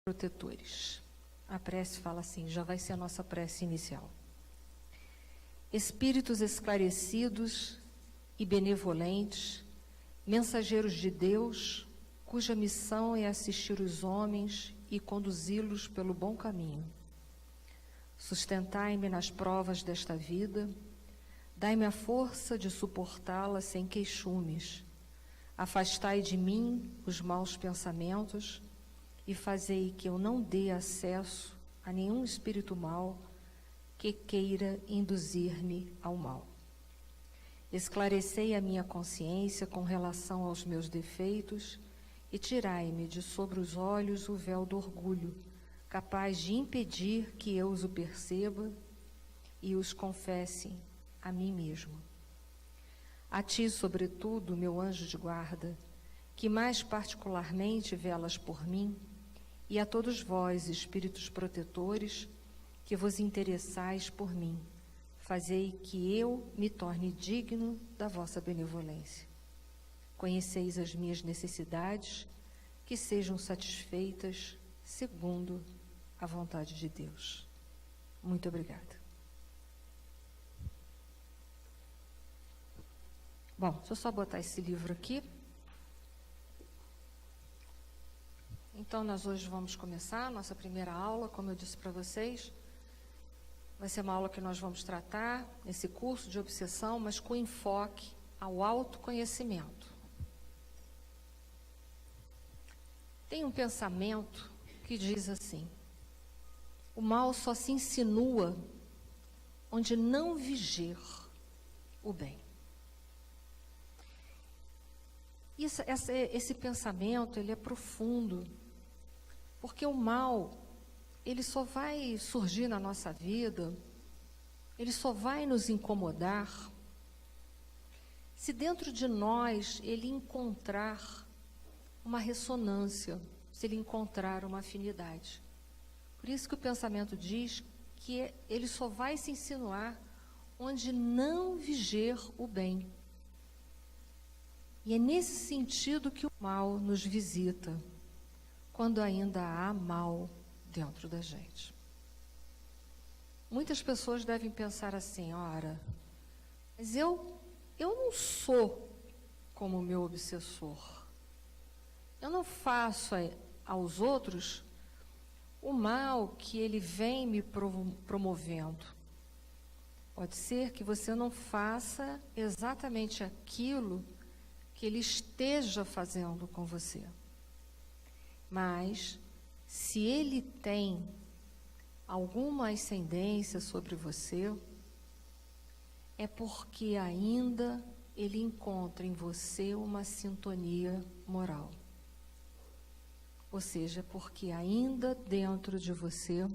protetores. A prece fala assim, já vai ser a nossa prece inicial. Espíritos esclarecidos e benevolentes, mensageiros de Deus, cuja missão é assistir os homens e conduzi-los pelo bom caminho. Sustentai-me nas provas desta vida, dai-me a força de suportá-la sem queixumes. Afastai de mim os maus pensamentos e fazei que eu não dê acesso a nenhum espírito mau que queira induzir-me ao mal. Esclarecei a minha consciência com relação aos meus defeitos e tirai-me de sobre os olhos o véu do orgulho, capaz de impedir que eu os perceba e os confesse a mim mesmo. A ti, sobretudo, meu anjo de guarda, que mais particularmente velas por mim, e a todos vós, espíritos protetores, que vos interessais por mim, fazei que eu me torne digno da vossa benevolência. Conheceis as minhas necessidades, que sejam satisfeitas segundo a vontade de Deus. Muito obrigada. Bom, deixa eu só botar esse livro aqui. Então, nós hoje vamos começar a nossa primeira aula, como eu disse para vocês. Vai ser uma aula que nós vamos tratar nesse curso de obsessão, mas com enfoque ao autoconhecimento. Tem um pensamento que diz assim: o mal só se insinua onde não viger o bem. Esse pensamento, ele é profundo, porque o mal, ele só vai surgir na nossa vida, ele só vai nos incomodar se dentro de nós ele encontrar uma ressonância, se ele encontrar uma afinidade. Por isso que o pensamento diz que ele só vai se insinuar onde não viger o bem. E é nesse sentido que o mal nos visita, quando ainda há mal dentro da gente. Muitas pessoas devem pensar assim: ora, mas eu não sou como o meu obsessor. Eu não faço aos outros o mal que ele vem me promovendo. Pode ser que você não faça exatamente aquilo que ele esteja fazendo com você. Mas, se ele tem alguma ascendência sobre você, é porque ainda ele encontra em você uma sintonia moral. Ou seja, porque ainda dentro de você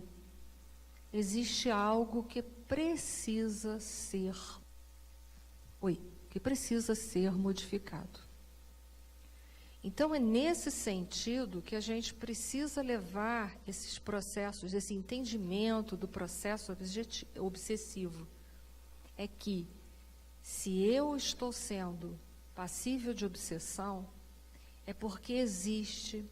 existe algo que precisa ser modificado. Então, é nesse sentido que a gente precisa levar esses processos, esse entendimento do processo obsessivo. É que, se eu estou sendo passível de obsessão, é porque existe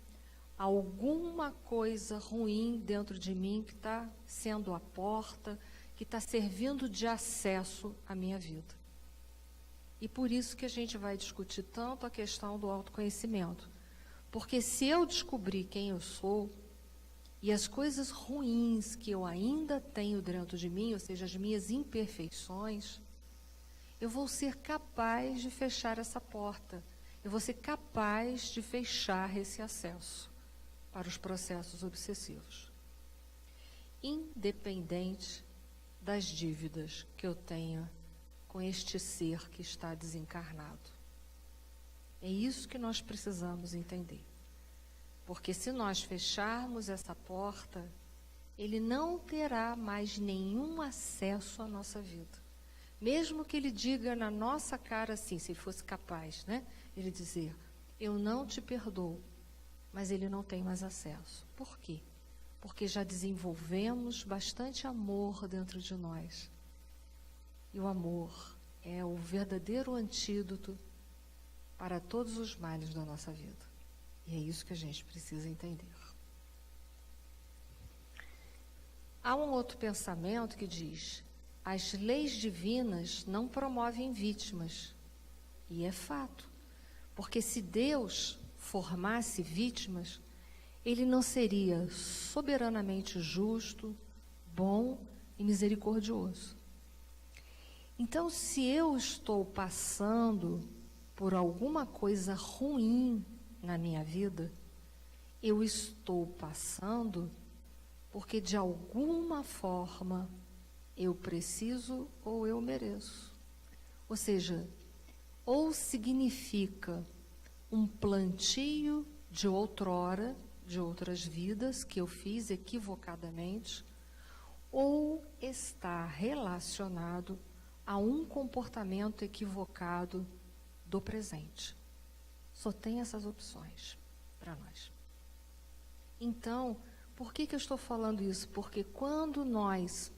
alguma coisa ruim dentro de mim que está sendo a porta, que está servindo de acesso à minha vida. E por isso que a gente vai discutir tanto a questão do autoconhecimento. Porque se eu descobrir quem eu sou e as coisas ruins que eu ainda tenho dentro de mim, ou seja, as minhas imperfeições, eu vou ser capaz de fechar essa porta. Eu vou ser capaz de fechar esse acesso para os processos obsessivos. Independente das dívidas que eu tenha com este ser que está desencarnado. É isso que nós precisamos entender. Porque se nós fecharmos essa porta, ele não terá mais nenhum acesso à nossa vida. Mesmo que ele diga na nossa cara assim, se ele fosse capaz, né? Ele dizer, eu não te perdoo, mas ele não tem mais acesso. Por quê? Porque já desenvolvemos bastante amor dentro de nós. E o amor é o verdadeiro antídoto para todos os males da nossa vida. E é isso que a gente precisa entender. Há um outro pensamento que diz: as leis divinas não promovem vítimas. E é fato, porque se Deus formasse vítimas, Ele não seria soberanamente justo, bom e misericordioso. Então, se eu estou passando por alguma coisa ruim na minha vida, eu estou passando porque de alguma forma eu preciso ou eu mereço. Ou seja, ou significa um plantio de outrora, de outras vidas que eu fiz equivocadamente, ou está relacionado a um comportamento equivocado do presente. Só tem essas opções para nós. Então, por que eu estou falando isso? Porque quando nós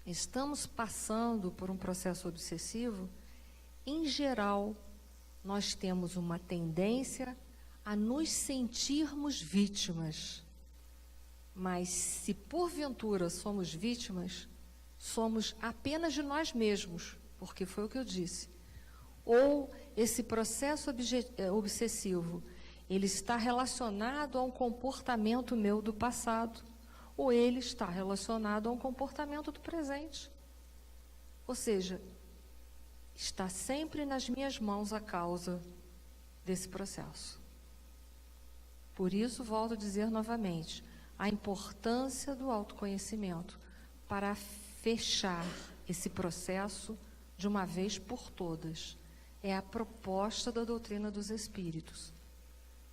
estamos passando por um processo obsessivo, em geral, nós temos uma tendência a nos sentirmos vítimas. Mas se porventura somos vítimas, somos apenas de nós mesmos, porque foi o que eu disse. Ou esse processo obsessivo, ele está relacionado a um comportamento meu do passado, ou ele está relacionado a um comportamento do presente. Ou seja, está sempre nas minhas mãos a causa desse processo. Por isso, volto a dizer novamente, a importância do autoconhecimento para fechar esse processo de uma vez por todas. É a proposta da doutrina dos espíritos.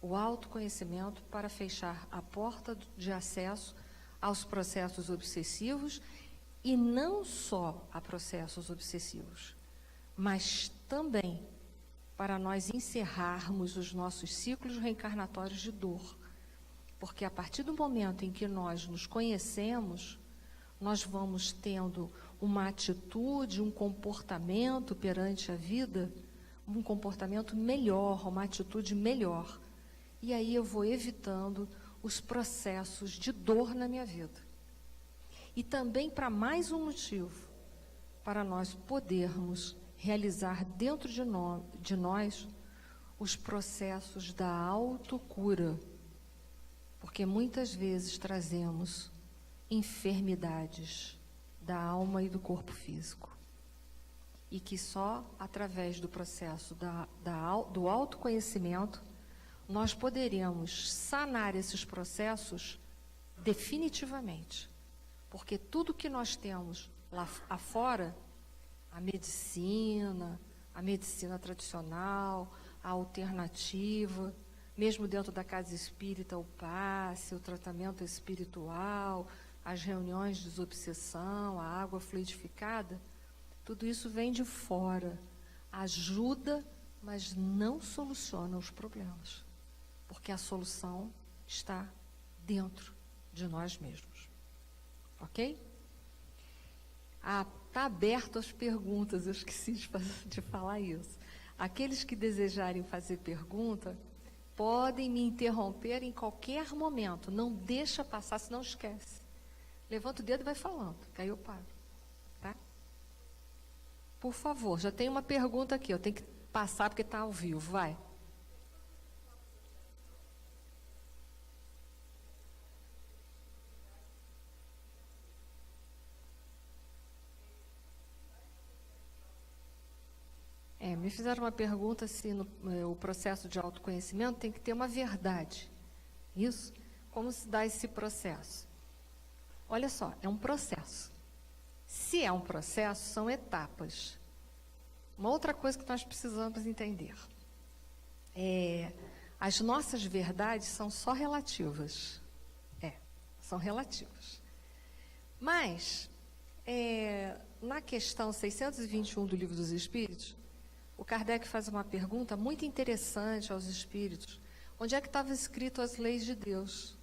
O autoconhecimento para fechar a porta de acesso aos processos obsessivos, e não só a processos obsessivos, mas também para nós encerrarmos os nossos ciclos reencarnatórios de dor. Porque a partir do momento em que nós nos conhecemos, nós vamos tendo uma atitude, um comportamento perante a vida, um comportamento melhor, uma atitude melhor. E aí eu vou evitando os processos de dor na minha vida. E também para mais um motivo, para nós podermos realizar dentro de nós os processos da autocura. Porque muitas vezes trazemos enfermidades da alma e do corpo físico. E que só através do processo do autoconhecimento nós poderemos sanar esses processos definitivamente. Porque tudo que nós temos lá afora, a medicina tradicional, a alternativa, mesmo dentro da casa espírita, o passe, o tratamento espiritual, as reuniões de desobsessão, a água fluidificada, tudo isso vem de fora, ajuda, mas não soluciona os problemas, porque a solução está dentro de nós mesmos. Ok? Está aberto às perguntas, eu esqueci de falar isso. Aqueles que desejarem fazer pergunta, podem me interromper em qualquer momento, não deixa passar, senão esquece. Levanta o dedo e vai falando, que aí eu paro. Tá? Por favor, já tem uma pergunta aqui, eu tenho que passar porque está ao vivo, vai. Me fizeram uma pergunta se o processo de autoconhecimento tem que ter uma verdade. Isso? Como se dá esse processo? Olha só, é um processo. Se é um processo, são etapas. Uma outra coisa que nós precisamos entender as nossas verdades são só relativas. São relativas. Mas, na questão 621 do Livro dos Espíritos, o Kardec faz uma pergunta muito interessante aos espíritos. Onde é que estava escrito as leis de Deus?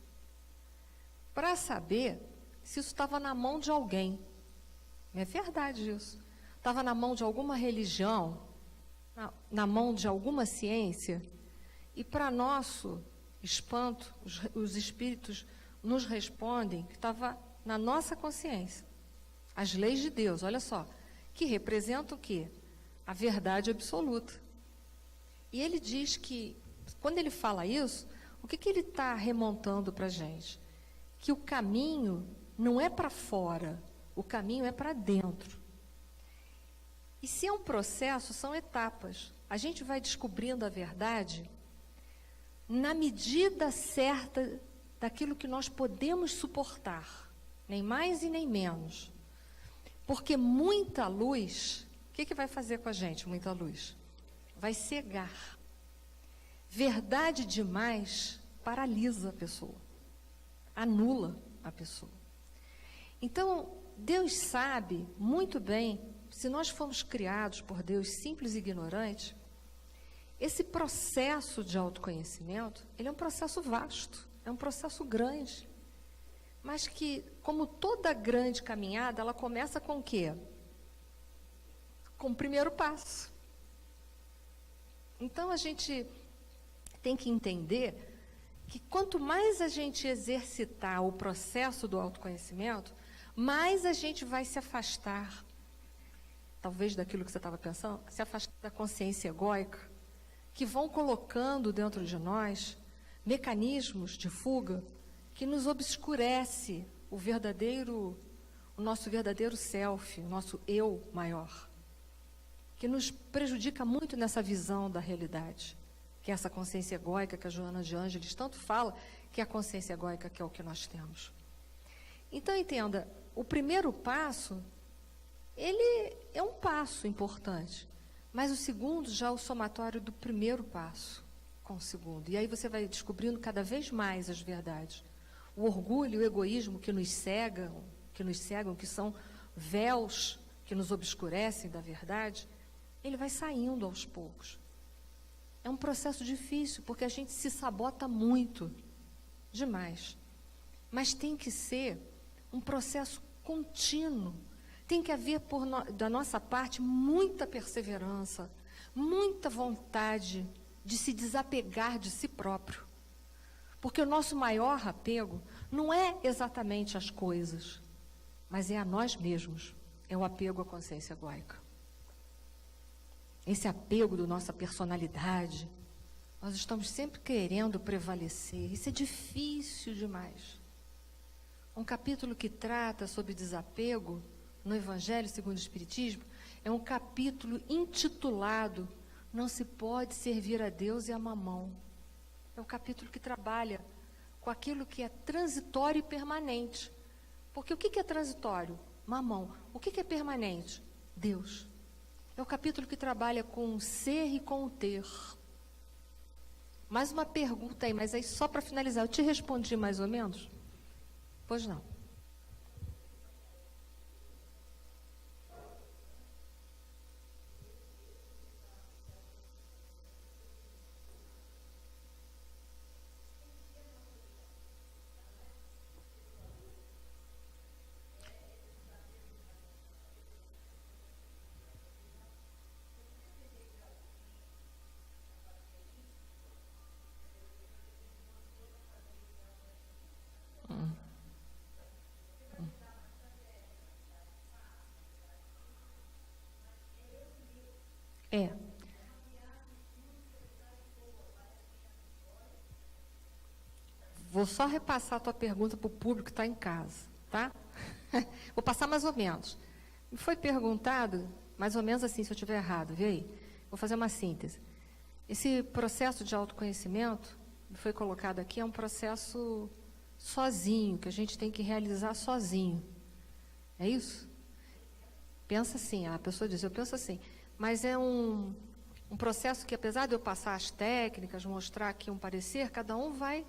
Para saber se isso estava na mão de alguém. É verdade isso. Estava na mão de alguma religião, na mão de alguma ciência. E para nosso espanto, os espíritos nos respondem que estava na nossa consciência. As leis de Deus, olha só, que representam o quê? A verdade absoluta. E ele diz que, quando ele fala isso, o que ele está remontando para a gente? Que o caminho não é para fora, o caminho é para dentro. E se é um processo, são etapas. A gente vai descobrindo a verdade na medida certa daquilo que nós podemos suportar, nem mais e nem menos. Porque muita luz, o que vai fazer com a gente, muita luz? Vai cegar. Verdade demais paralisa a pessoa, anula a pessoa. Então, Deus sabe muito bem, se nós fomos criados por Deus simples e ignorantes, esse processo de autoconhecimento, ele é um processo vasto, é um processo grande, mas que, como toda grande caminhada, ela começa com o quê? Com o primeiro passo. Então, a gente tem que entender que quanto mais a gente exercitar o processo do autoconhecimento, mais a gente vai se afastar, talvez daquilo que você estava pensando, se afastar da consciência egóica, que vão colocando dentro de nós mecanismos de fuga que nos obscurece o nosso verdadeiro self, o nosso eu maior, que nos prejudica muito nessa visão da realidade, que é essa consciência egóica que a Joana de Ângeles tanto fala, que é a consciência egóica que é o que nós temos. Então, entenda, o primeiro passo, ele é um passo importante, mas o segundo já é o somatório do primeiro passo com o segundo. E aí você vai descobrindo cada vez mais as verdades. O orgulho e o egoísmo que nos cegam, que são véus que nos obscurecem da verdade, ele vai saindo aos poucos. É um processo difícil, porque a gente se sabota muito, demais. Mas tem que ser um processo contínuo. Tem que haver, da nossa parte, muita perseverança, muita vontade de se desapegar de si próprio. Porque o nosso maior apego não é exatamente as coisas, mas é a nós mesmos. É o apego à consciência egóica. Esse apego da nossa personalidade, nós estamos sempre querendo prevalecer. Isso é difícil demais. Um capítulo que trata sobre desapego no Evangelho segundo o Espiritismo é um capítulo intitulado Não se pode servir a Deus e a mamão. É um capítulo que trabalha com aquilo que é transitório e permanente. Porque o que é transitório? Mamão. O que é permanente? Deus. É o capítulo que trabalha com o ser e com o ter. Mais uma pergunta aí, mas aí só para finalizar. Eu te respondi mais ou menos? Pois não. É. Vou só repassar a tua pergunta para o público que está em casa, tá? Vou passar mais ou menos. Me foi perguntado, mais ou menos assim, se eu estiver errado, vê aí. Vou fazer uma síntese. Esse processo de autoconhecimento, me foi colocado aqui, é um processo sozinho, que a gente tem que realizar sozinho. É isso? Pensa assim, a pessoa diz, eu penso assim, mas é um processo que, apesar de eu passar as técnicas, mostrar aqui um parecer, cada um vai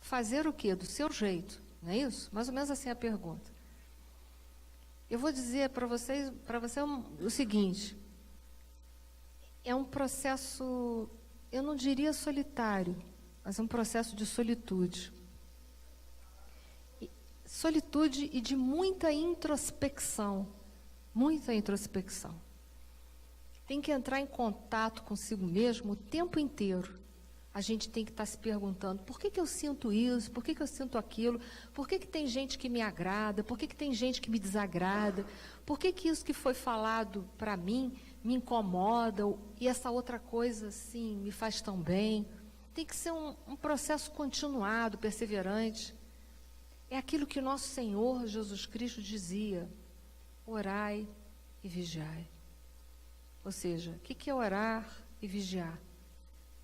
fazer o quê? Do seu jeito, não é isso? Mais ou menos assim a pergunta. Eu vou dizer para você o seguinte, é um processo, eu não diria solitário, mas é um processo de solitude. Solitude e de muita introspecção, muita introspecção. Tem que entrar em contato consigo mesmo o tempo inteiro. a gente tem que estar se perguntando, por que eu sinto isso, por que eu sinto aquilo, por que tem gente que me agrada, por que tem gente que me desagrada, por que isso que foi falado para mim me incomoda, e essa outra coisa, assim, me faz tão bem. Tem que ser um processo continuado, perseverante. É aquilo que o nosso Senhor Jesus Cristo dizia, orai e vigiai. Ou seja, o que é orar e vigiar?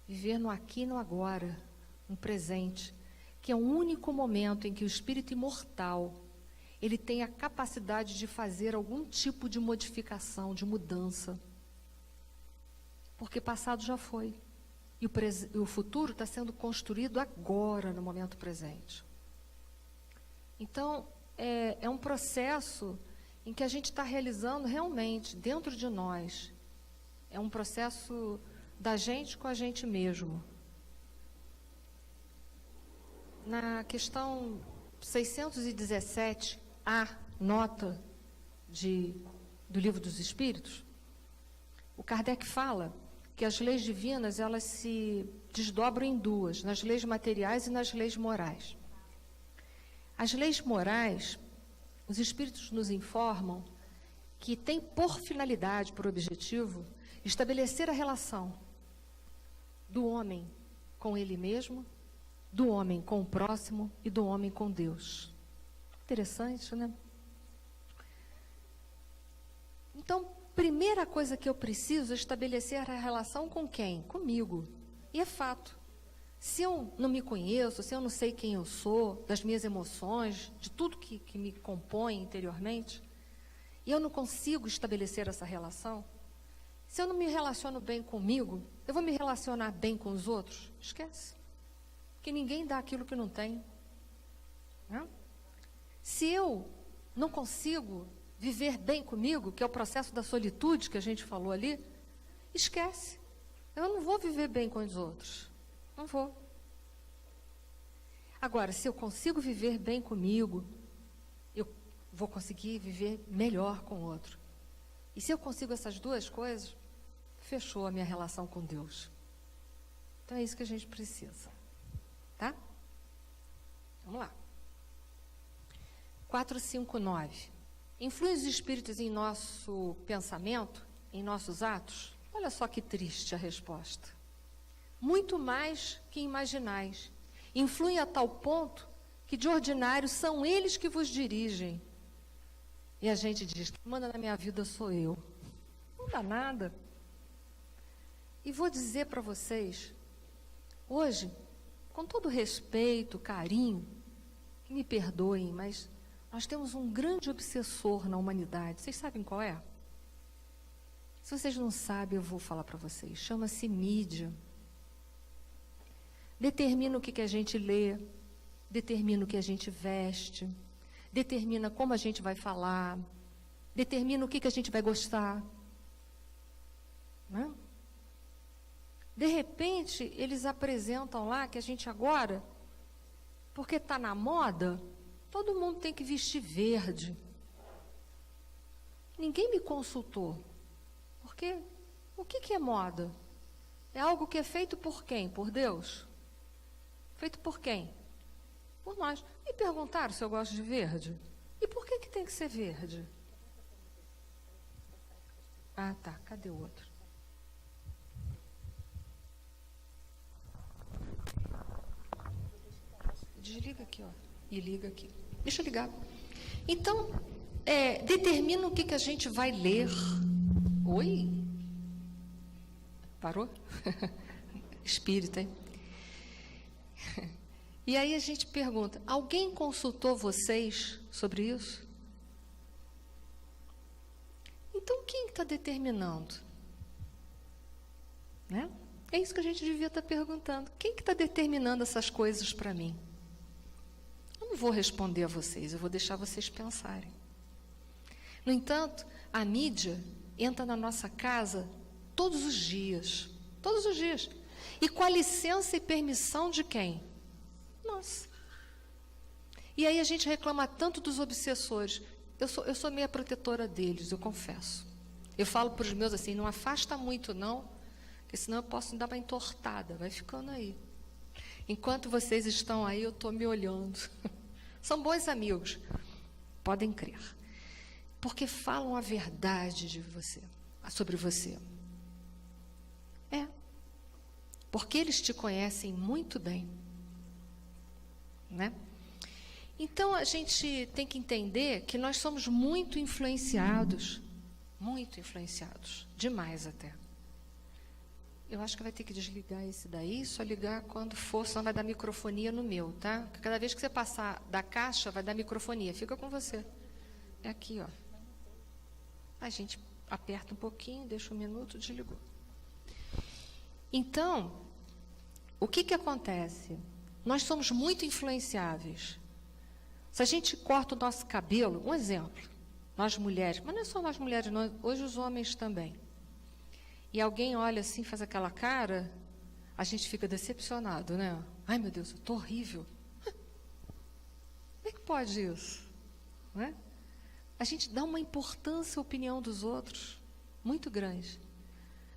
Viver no aqui e no agora, no presente, que é o único momento em que o espírito imortal, ele tem a capacidade de fazer algum tipo de modificação, de mudança. Porque passado já foi. E o futuro está sendo construído agora, no momento presente. Então, é um processo em que a gente está realizando realmente, dentro de nós. É um processo da gente com a gente mesmo. Na questão 617, a nota do Livro dos Espíritos, o Kardec fala que as leis divinas, elas se desdobram em duas, nas leis materiais e nas leis morais. As leis morais, os Espíritos nos informam que tem por finalidade, por objetivo, estabelecer a relação do homem com ele mesmo, do homem com o próximo e do homem com Deus. Interessante, né? Então, primeira coisa que eu preciso é estabelecer a relação com quem? Comigo. E é fato. Se eu não me conheço, se eu não sei quem eu sou, das minhas emoções, de tudo que me compõe interiormente, e eu não consigo estabelecer essa relação, se eu não me relaciono bem comigo, eu vou me relacionar bem com os outros? Esquece. Porque ninguém dá aquilo que não tem. Né? Se eu não consigo viver bem comigo, que é o processo da solitude que a gente falou ali, esquece. Eu não vou viver bem com os outros. Não vou. Agora, se eu consigo viver bem comigo, eu vou conseguir viver melhor com o outro. E se eu consigo essas duas coisas, fechou a minha relação com Deus. Então é isso que a gente precisa. Tá? Vamos lá. 459. Influem os espíritos em nosso pensamento, em nossos atos? Olha só que triste a resposta. Muito mais que imaginais. Influem a tal ponto que, de ordinário, são eles que vos dirigem. E a gente diz, quem manda na minha vida sou eu. Não dá nada. E vou dizer para vocês, hoje, com todo respeito, carinho, que me perdoem, mas nós temos um grande obsessor na humanidade. Vocês sabem qual é? Se vocês não sabem, eu vou falar para vocês. Chama-se mídia. Determina o que a gente lê, determina o que a gente veste, determina como a gente vai falar, determina o que a gente vai gostar. Não é? De repente, eles apresentam lá que a gente agora, porque está na moda, todo mundo tem que vestir verde. Ninguém me consultou. Porque o que é moda? É algo que é feito por quem? Por Deus? Feito por quem? Por nós. Me perguntaram se eu gosto de verde. E por que tem que ser verde? Ah, tá. Cadê o outro? Desliga aqui, ó. E liga aqui. Deixa eu ligar. Então, determina o que a gente vai ler. Oi? Parou? Espírita, hein? E aí a gente pergunta, alguém consultou vocês sobre isso? Então, quem está determinando? Né? É isso que a gente devia estar perguntando. Quem que está determinando essas coisas para mim? Eu não vou responder a vocês, eu vou deixar vocês pensarem. No entanto, a mídia entra na nossa casa todos os dias. Todos os dias. E com a licença e permissão de quem? Nós. E aí a gente reclama tanto dos obsessores. Eu sou meia protetora deles, eu confesso. Eu falo para os meus assim, não afasta muito não, porque senão eu posso dar uma entortada, vai ficando aí. Enquanto vocês estão aí, eu estou me olhando. São bons amigos, podem crer. Porque falam a verdade de você, sobre você. Porque eles te conhecem muito bem. Né? Então, a gente tem que entender que nós somos muito influenciados, demais até. Eu acho que vai ter que desligar esse daí, só ligar quando for, senão vai dar microfonia no meu, tá? Porque cada vez que você passar da caixa, vai dar microfonia. Fica com você. É aqui, ó. A gente aperta um pouquinho, deixa um minuto, desligou. Então, o que acontece? Nós somos muito influenciáveis. Se a gente corta o nosso cabelo, um exemplo, nós mulheres, mas não é só nós mulheres, não, hoje os homens também. E alguém olha assim, faz aquela cara, a gente fica decepcionado, né? Ai, meu Deus, eu estou horrível. Como é que pode isso? Não é? A gente dá uma importância à opinião dos outros, muito grande.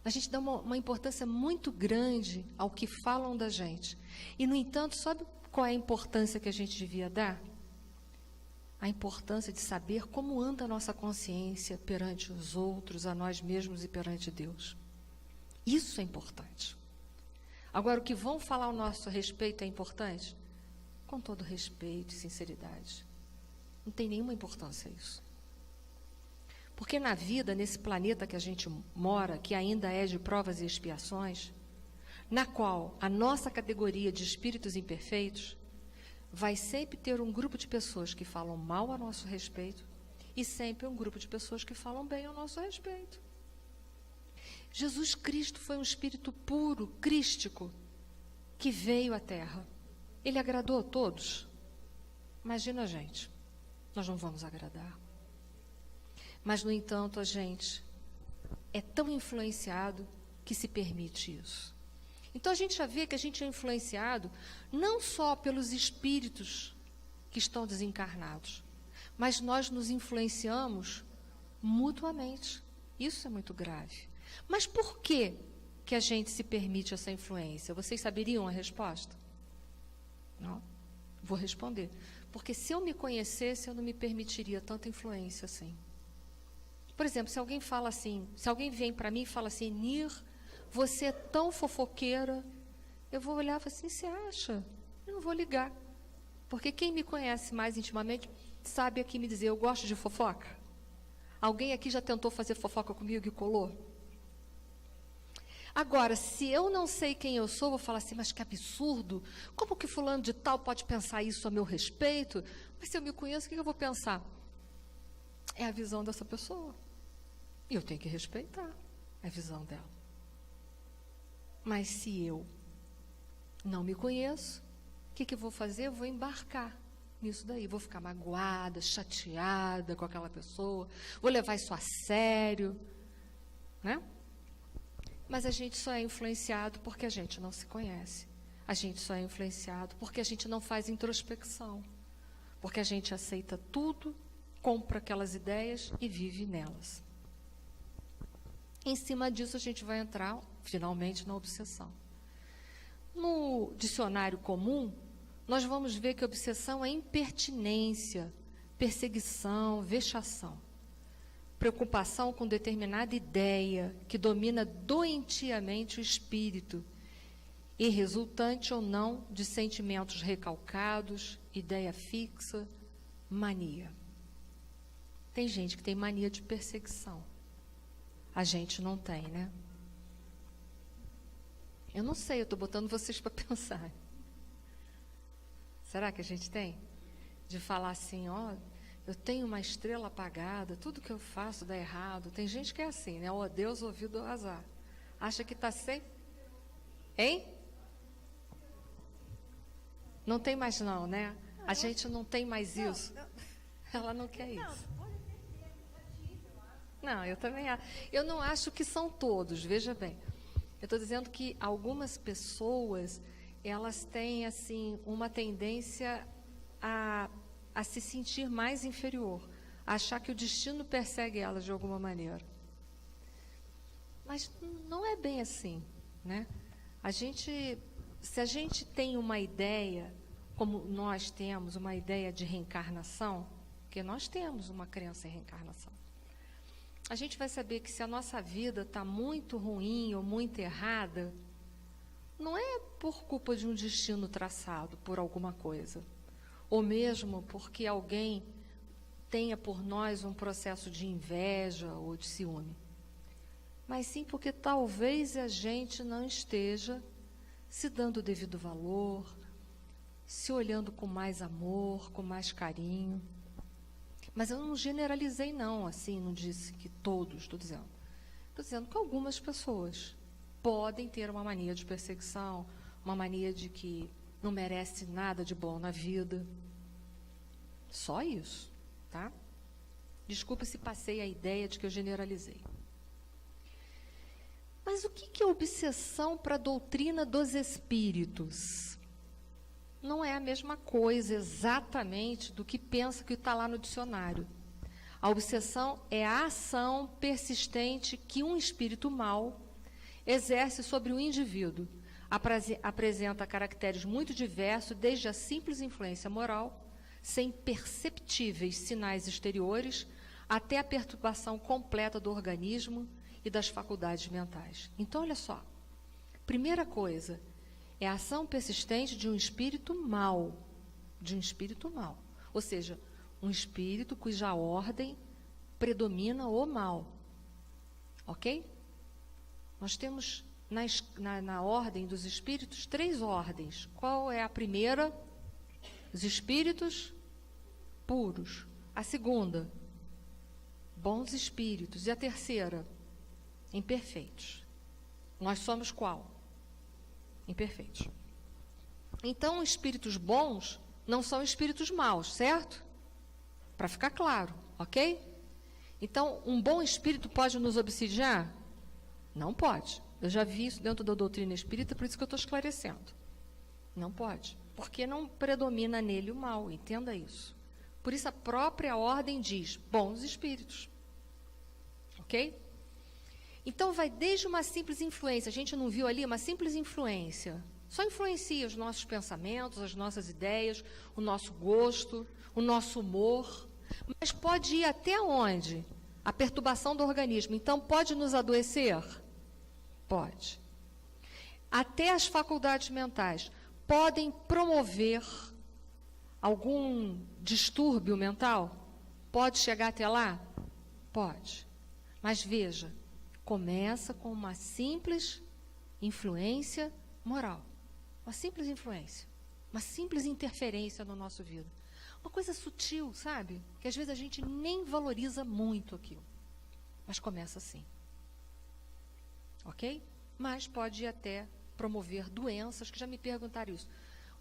A gente dá uma importância muito grande ao que falam da gente. E, no entanto, sabe qual é a importância que a gente devia dar? A importância de saber como anda a nossa consciência perante os outros, a nós mesmos e perante Deus. Isso é importante. Agora, o que vão falar ao nosso respeito é importante? Com todo respeito e sinceridade. Não tem nenhuma importância isso. Porque na vida, nesse planeta que a gente mora, que ainda é de provas e expiações, na qual a nossa categoria de espíritos imperfeitos vai sempre ter um grupo de pessoas que falam mal a nosso respeito e sempre um grupo de pessoas que falam bem ao nosso respeito. Jesus Cristo foi um espírito puro, crístico, que veio à Terra. Ele agradou a todos. Imagina a gente, nós não vamos agradar. Mas, no entanto, a gente é tão influenciado que se permite isso. Então, a gente já vê que a gente é influenciado não só pelos espíritos que estão desencarnados, mas nós nos influenciamos mutuamente. Isso é muito grave. Mas por que a gente se permite essa influência? Vocês saberiam a resposta? Não? Vou responder. Porque se eu me conhecesse, eu não me permitiria tanta influência assim. Por exemplo, se alguém fala assim, se alguém vem para mim e fala assim, Nir, você é tão fofoqueira, eu vou olhar e falar assim, você acha? Eu não vou ligar. Porque quem me conhece mais intimamente sabe aqui me dizer, eu gosto de fofoca. Alguém aqui já tentou fazer fofoca comigo e colou? Agora, se eu não sei quem eu sou, vou falar assim, mas que absurdo, como que fulano de tal pode pensar isso a meu respeito? Mas se eu me conheço, o que eu vou pensar? É a visão dessa pessoa. E eu tenho que respeitar a visão dela. Mas se eu não me conheço, o que eu vou fazer? Eu vou embarcar nisso daí. Vou ficar magoada, chateada com aquela pessoa, vou levar isso a sério, né? Mas a gente só é influenciado porque a gente não se conhece. A gente só é influenciado porque a gente não faz introspecção. Porque a gente aceita tudo, compra aquelas ideias e vive nelas. Em cima disso, a gente vai entrar, finalmente, na obsessão. No dicionário comum, nós vamos ver que a obsessão é impertinência, perseguição, vexação. Preocupação com determinada ideia que domina doentiamente o espírito e resultante ou não de sentimentos recalcados, ideia fixa, mania. Tem gente que tem mania de perseguição. A gente não tem, né? Eu não sei, eu estou botando vocês para pensar. Será que a gente tem? De falar assim, ó, eu tenho uma estrela apagada, tudo que eu faço dá errado. Tem gente que é assim, né? Ó Deus, ouvido ao azar. Acha que está sempre... Hein? Não tem mais não, né? A gente não tem mais isso. Ela não quer isso. Não, eu também acho. Eu não acho que são todos, veja bem. Eu estou dizendo que algumas pessoas, elas têm, assim, uma tendência a se sentir mais inferior, a achar que o destino persegue elas de alguma maneira. Mas não é bem assim. né? Se a gente tem uma ideia, como nós temos uma ideia de reencarnação, porque nós temos uma crença em reencarnação, a gente vai saber que se a nossa vida está muito ruim ou muito errada, não é por culpa de um destino traçado por alguma coisa, ou mesmo porque alguém tenha por nós um processo de inveja ou de ciúme, mas sim porque talvez a gente não esteja se dando o devido valor, se olhando com mais amor, com mais carinho. Mas eu não generalizei não, assim, não disse que todos, estou dizendo que algumas pessoas podem ter uma mania de perseguição, uma mania de que não merece nada de bom na vida. Só isso, tá? Desculpe se passei a ideia de que eu generalizei. Mas o que é obsessão para a doutrina dos espíritos? Não é a mesma coisa exatamente do que pensa que está lá no dicionário. A obsessão é a ação persistente que um espírito mau exerce sobre o indivíduo. Apresenta caracteres muito diversos, desde a simples influência moral, sem perceptíveis sinais exteriores, até a perturbação completa do organismo e das faculdades mentais. Então, olha só. Primeira coisa, é a ação persistente de um espírito mau. De um espírito mau. Ou seja, um espírito cuja ordem predomina o mal. Ok? Nós temos na ordem dos espíritos 3 ordens. Qual é a primeira? Os espíritos puros. A segunda, bons espíritos. E a terceira, imperfeitos. Nós somos qual? Imperfeitos. Então, espíritos bons não são espíritos maus, certo? Para ficar claro, ok? Então, um bom espírito pode nos obsidiar? Não pode. Eu já vi isso dentro da doutrina espírita, por isso que eu estou esclarecendo. Não pode. Porque não predomina nele o mal, entenda isso. Por isso a própria ordem diz, bons espíritos. Ok? Então, vai desde uma simples influência, a gente não viu ali uma simples influência, só influencia os nossos pensamentos, as nossas ideias, o nosso gosto, o nosso humor, mas pode ir até onde? A perturbação do organismo. Então, pode nos adoecer? Pode. Até as faculdades mentais podem promover algum distúrbio mental? Pode chegar até lá? Pode. Mas veja, começa com uma simples influência moral. Uma simples influência. Uma simples interferência na nossa vida. Uma coisa sutil, sabe? Que às vezes a gente nem valoriza muito aquilo. Mas começa assim. Ok? Mas pode ir até promover doenças, que já me perguntaram isso.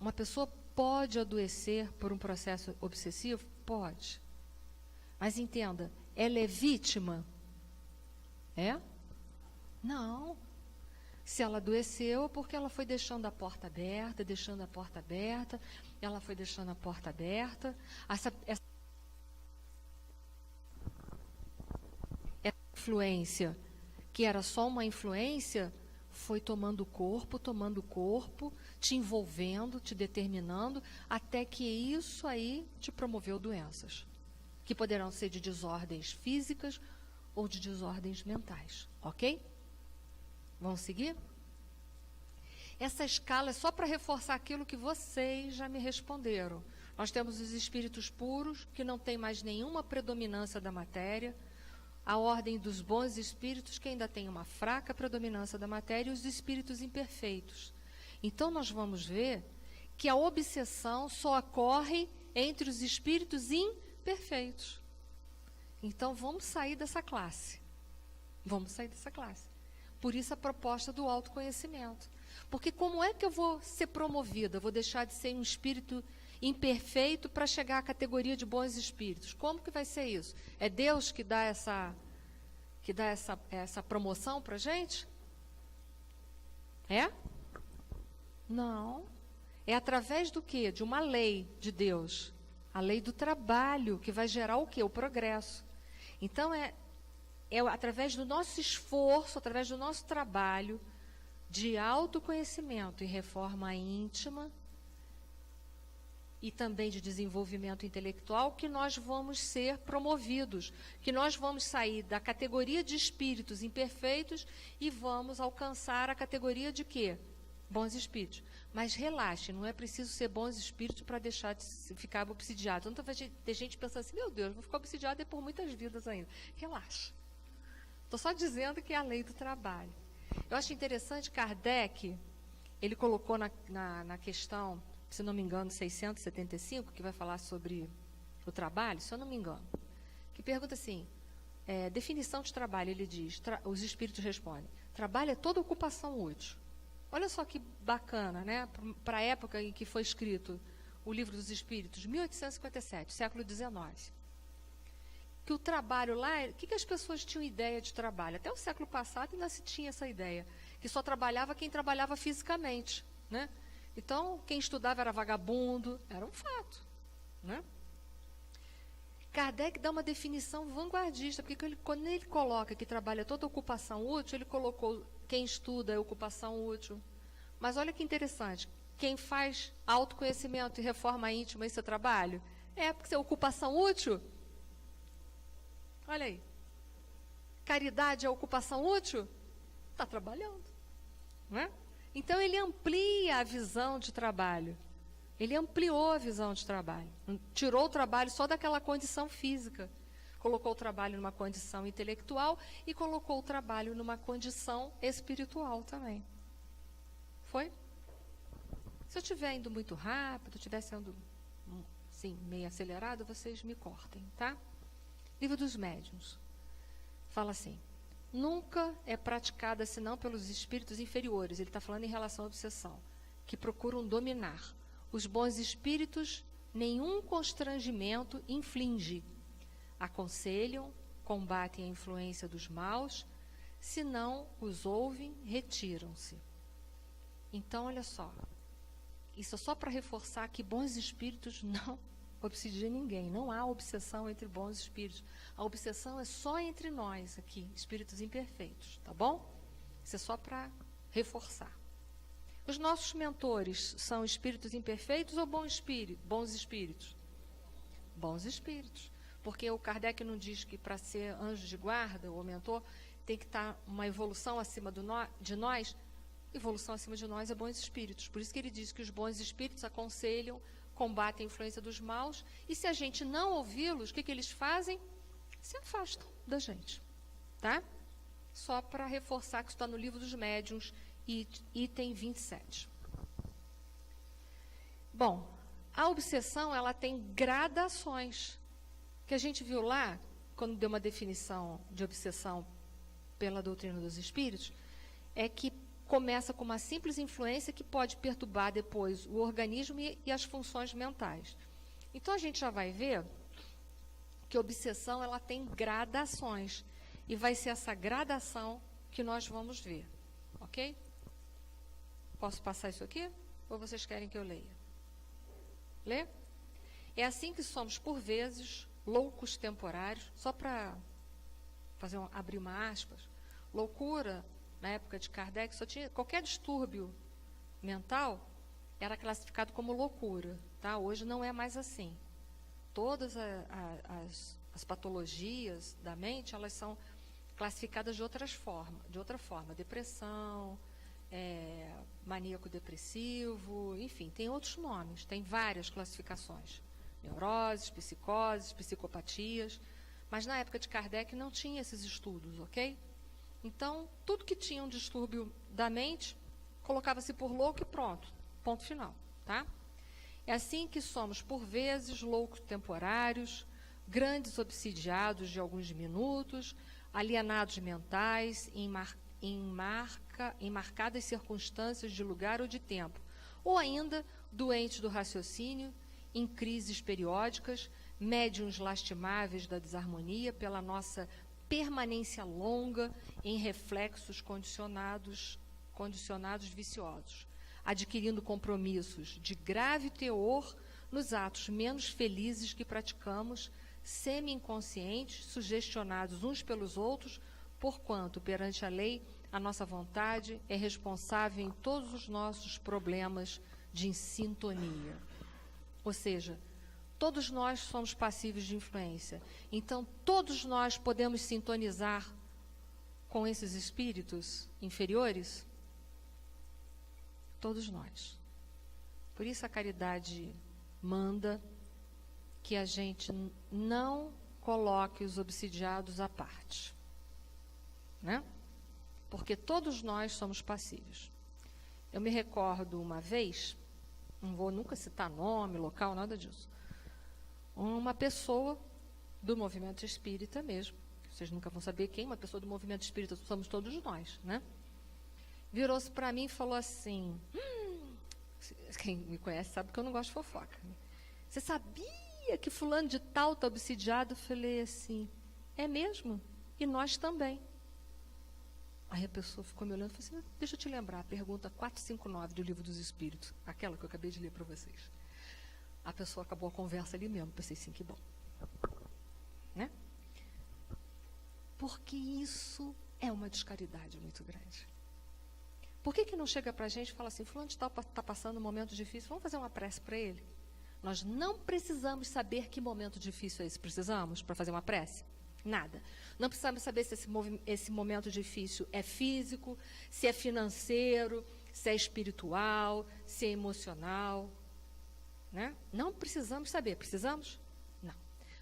Uma pessoa pode adoecer por um processo obsessivo? Pode. Mas entenda, ela é vítima? É? Não. Se ela adoeceu, porque ela foi deixando a porta aberta, ela foi deixando a porta aberta. Essa influência, que era só uma influência, foi tomando corpo, te envolvendo, te determinando, até que isso aí te promoveu doenças, que poderão ser de desordens físicas ou de desordens mentais, ok? Vamos seguir? Essa escala é só para reforçar aquilo que vocês já me responderam. Nós temos os espíritos puros, que não tem mais nenhuma predominância da matéria, a ordem dos bons espíritos, que ainda tem uma fraca predominância da matéria, e os espíritos imperfeitos. Então, nós vamos ver que a obsessão só ocorre entre os espíritos imperfeitos. Então, vamos sair dessa classe. Vamos sair dessa classe. Por isso, a proposta do autoconhecimento. Porque como é que eu vou ser promovida? Eu vou deixar de ser um espírito imperfeito para chegar à categoria de bons espíritos. Como que vai ser isso? É Deus que dá essa promoção para a gente? É? Não. É através do quê? De uma lei de Deus. A lei do trabalho, que vai gerar o quê? O progresso. Então, é através do nosso esforço, através do nosso trabalho de autoconhecimento e reforma íntima e também de desenvolvimento intelectual que nós vamos ser promovidos, que nós vamos sair da categoria de espíritos imperfeitos e vamos alcançar a categoria de quê? Bons espíritos. Mas relaxe, não é preciso ser bons espíritos para deixar de ficar obsidiado. Então vai ter gente pensando assim, meu Deus, vou ficar obsidiado por muitas vidas ainda. Relaxa. Estou só dizendo que é a lei do trabalho. Eu acho interessante, Kardec, ele colocou na questão, se não me engano, 675, que vai falar sobre o trabalho, se eu não me engano, que pergunta assim, definição de trabalho, ele diz, os espíritos respondem, trabalho é toda ocupação útil. Olha só que bacana, né? Para a época em que foi escrito o Livro dos Espíritos, 1857, século XIX. Que o trabalho lá, o que as pessoas tinham ideia de trabalho? Até o século passado ainda se tinha essa ideia, que só trabalhava quem trabalhava fisicamente, né? Então, quem estudava era vagabundo, era um fato, né? Kardec dá uma definição vanguardista, porque quando ele coloca que trabalha toda ocupação útil, ele colocou quem estuda é ocupação útil. Mas olha que interessante, quem faz autoconhecimento e reforma íntima, isso é trabalho? Porque isso é ocupação útil. Olha aí. Caridade é ocupação útil? Está trabalhando. Não é? Então, ele amplia a visão de trabalho. Ele ampliou a visão de trabalho. Tirou o trabalho só daquela condição física. Colocou o trabalho numa condição intelectual e colocou o trabalho numa condição espiritual também. Foi? Se eu estiver indo muito rápido, estiver sendo assim, meio acelerado, vocês me cortem, tá? Livro dos Médiuns. Fala assim, nunca é praticada senão pelos espíritos inferiores, ele está falando em relação à obsessão, que procuram dominar. Os bons espíritos, nenhum constrangimento inflige. Aconselham, combatem a influência dos maus, se não os ouvem, retiram-se. Então, olha só, isso é só para reforçar que bons espíritos não obsidiam ninguém, não há obsessão entre bons espíritos. A obsessão é só entre nós aqui, espíritos imperfeitos, tá bom? Isso é só para reforçar. Os nossos mentores são espíritos imperfeitos ou bons espíritos? Bons espíritos. Porque o Kardec não diz que para ser anjo de guarda ou mentor tem que estar uma evolução acima de nós? Evolução acima de nós é bons espíritos. Por isso que ele diz que os bons espíritos aconselham, combatem a influência dos maus, e se a gente não ouvi-los, o que eles fazem? Se afastam da gente. Tá? Só para reforçar que isso está no Livro dos Médiuns, item 27. Bom, a obsessão, ela tem gradações. O que a gente viu lá, quando deu uma definição de obsessão pela doutrina dos espíritos, é que começa com uma simples influência que pode perturbar depois o organismo e as funções mentais. Então, a gente já vai ver que a obsessão, ela tem gradações. E vai ser essa gradação que nós vamos ver. Ok? Posso passar isso aqui? Ou vocês querem que eu leia? Lê? É assim que somos, por vezes, loucos temporários, só para abrir uma aspas, loucura, na época de Kardec, só tinha qualquer distúrbio mental era classificado como loucura, tá? Hoje não é mais assim. Todas as patologias da mente, elas são classificadas de outra forma, depressão, maníaco depressivo, enfim, tem outros nomes, tem várias classificações. Neuroses, psicoses, psicopatias, mas na época de Kardec não tinha esses estudos, ok? Então, tudo que tinha um distúrbio da mente, colocava-se por louco e pronto, ponto final, tá? É assim que somos, por vezes, loucos temporários, grandes obsidiados de alguns minutos, alienados mentais, em marcadas circunstâncias de lugar ou de tempo, ou ainda doentes do raciocínio, em crises periódicas, médiuns lastimáveis da desarmonia pela nossa permanência longa em reflexos condicionados viciosos, adquirindo compromissos de grave teor nos atos menos felizes que praticamos, semi-inconscientes, sugestionados uns pelos outros, porquanto, perante a lei, a nossa vontade é responsável em todos os nossos problemas de sintonia. Ou seja, todos nós somos passíveis de influência. Então, todos nós podemos sintonizar com esses espíritos inferiores? Todos nós. Por isso a caridade manda que a gente não coloque os obsidiados à parte, né? Porque todos nós somos passíveis. Eu me recordo uma vez, não vou nunca citar nome, local, nada disso, uma pessoa do movimento espírita mesmo, vocês nunca vão saber quem, uma pessoa do movimento espírita, somos todos nós, né? Virou-se para mim e falou assim, quem me conhece sabe que eu não gosto de fofoca, né? Você sabia que fulano de tal está obsidiado? Eu falei assim, é mesmo? E nós também. Aí a pessoa ficou me olhando e falou assim, deixa eu te lembrar, a pergunta 459 do Livro dos Espíritos, aquela que eu acabei de ler para vocês. A pessoa acabou a conversa ali mesmo, pensei assim, que bom. Né? Porque isso é uma descaridade muito grande. Por que não chega para a gente e fala assim, fulano de tal está passando um momento difícil, vamos fazer uma prece para ele? Nós não precisamos saber que momento difícil é esse. Precisamos para fazer uma prece? Nada. Não precisamos saber se esse momento difícil é físico, se é financeiro, se é espiritual, se é emocional. Né? Não precisamos saber. Precisamos? Não.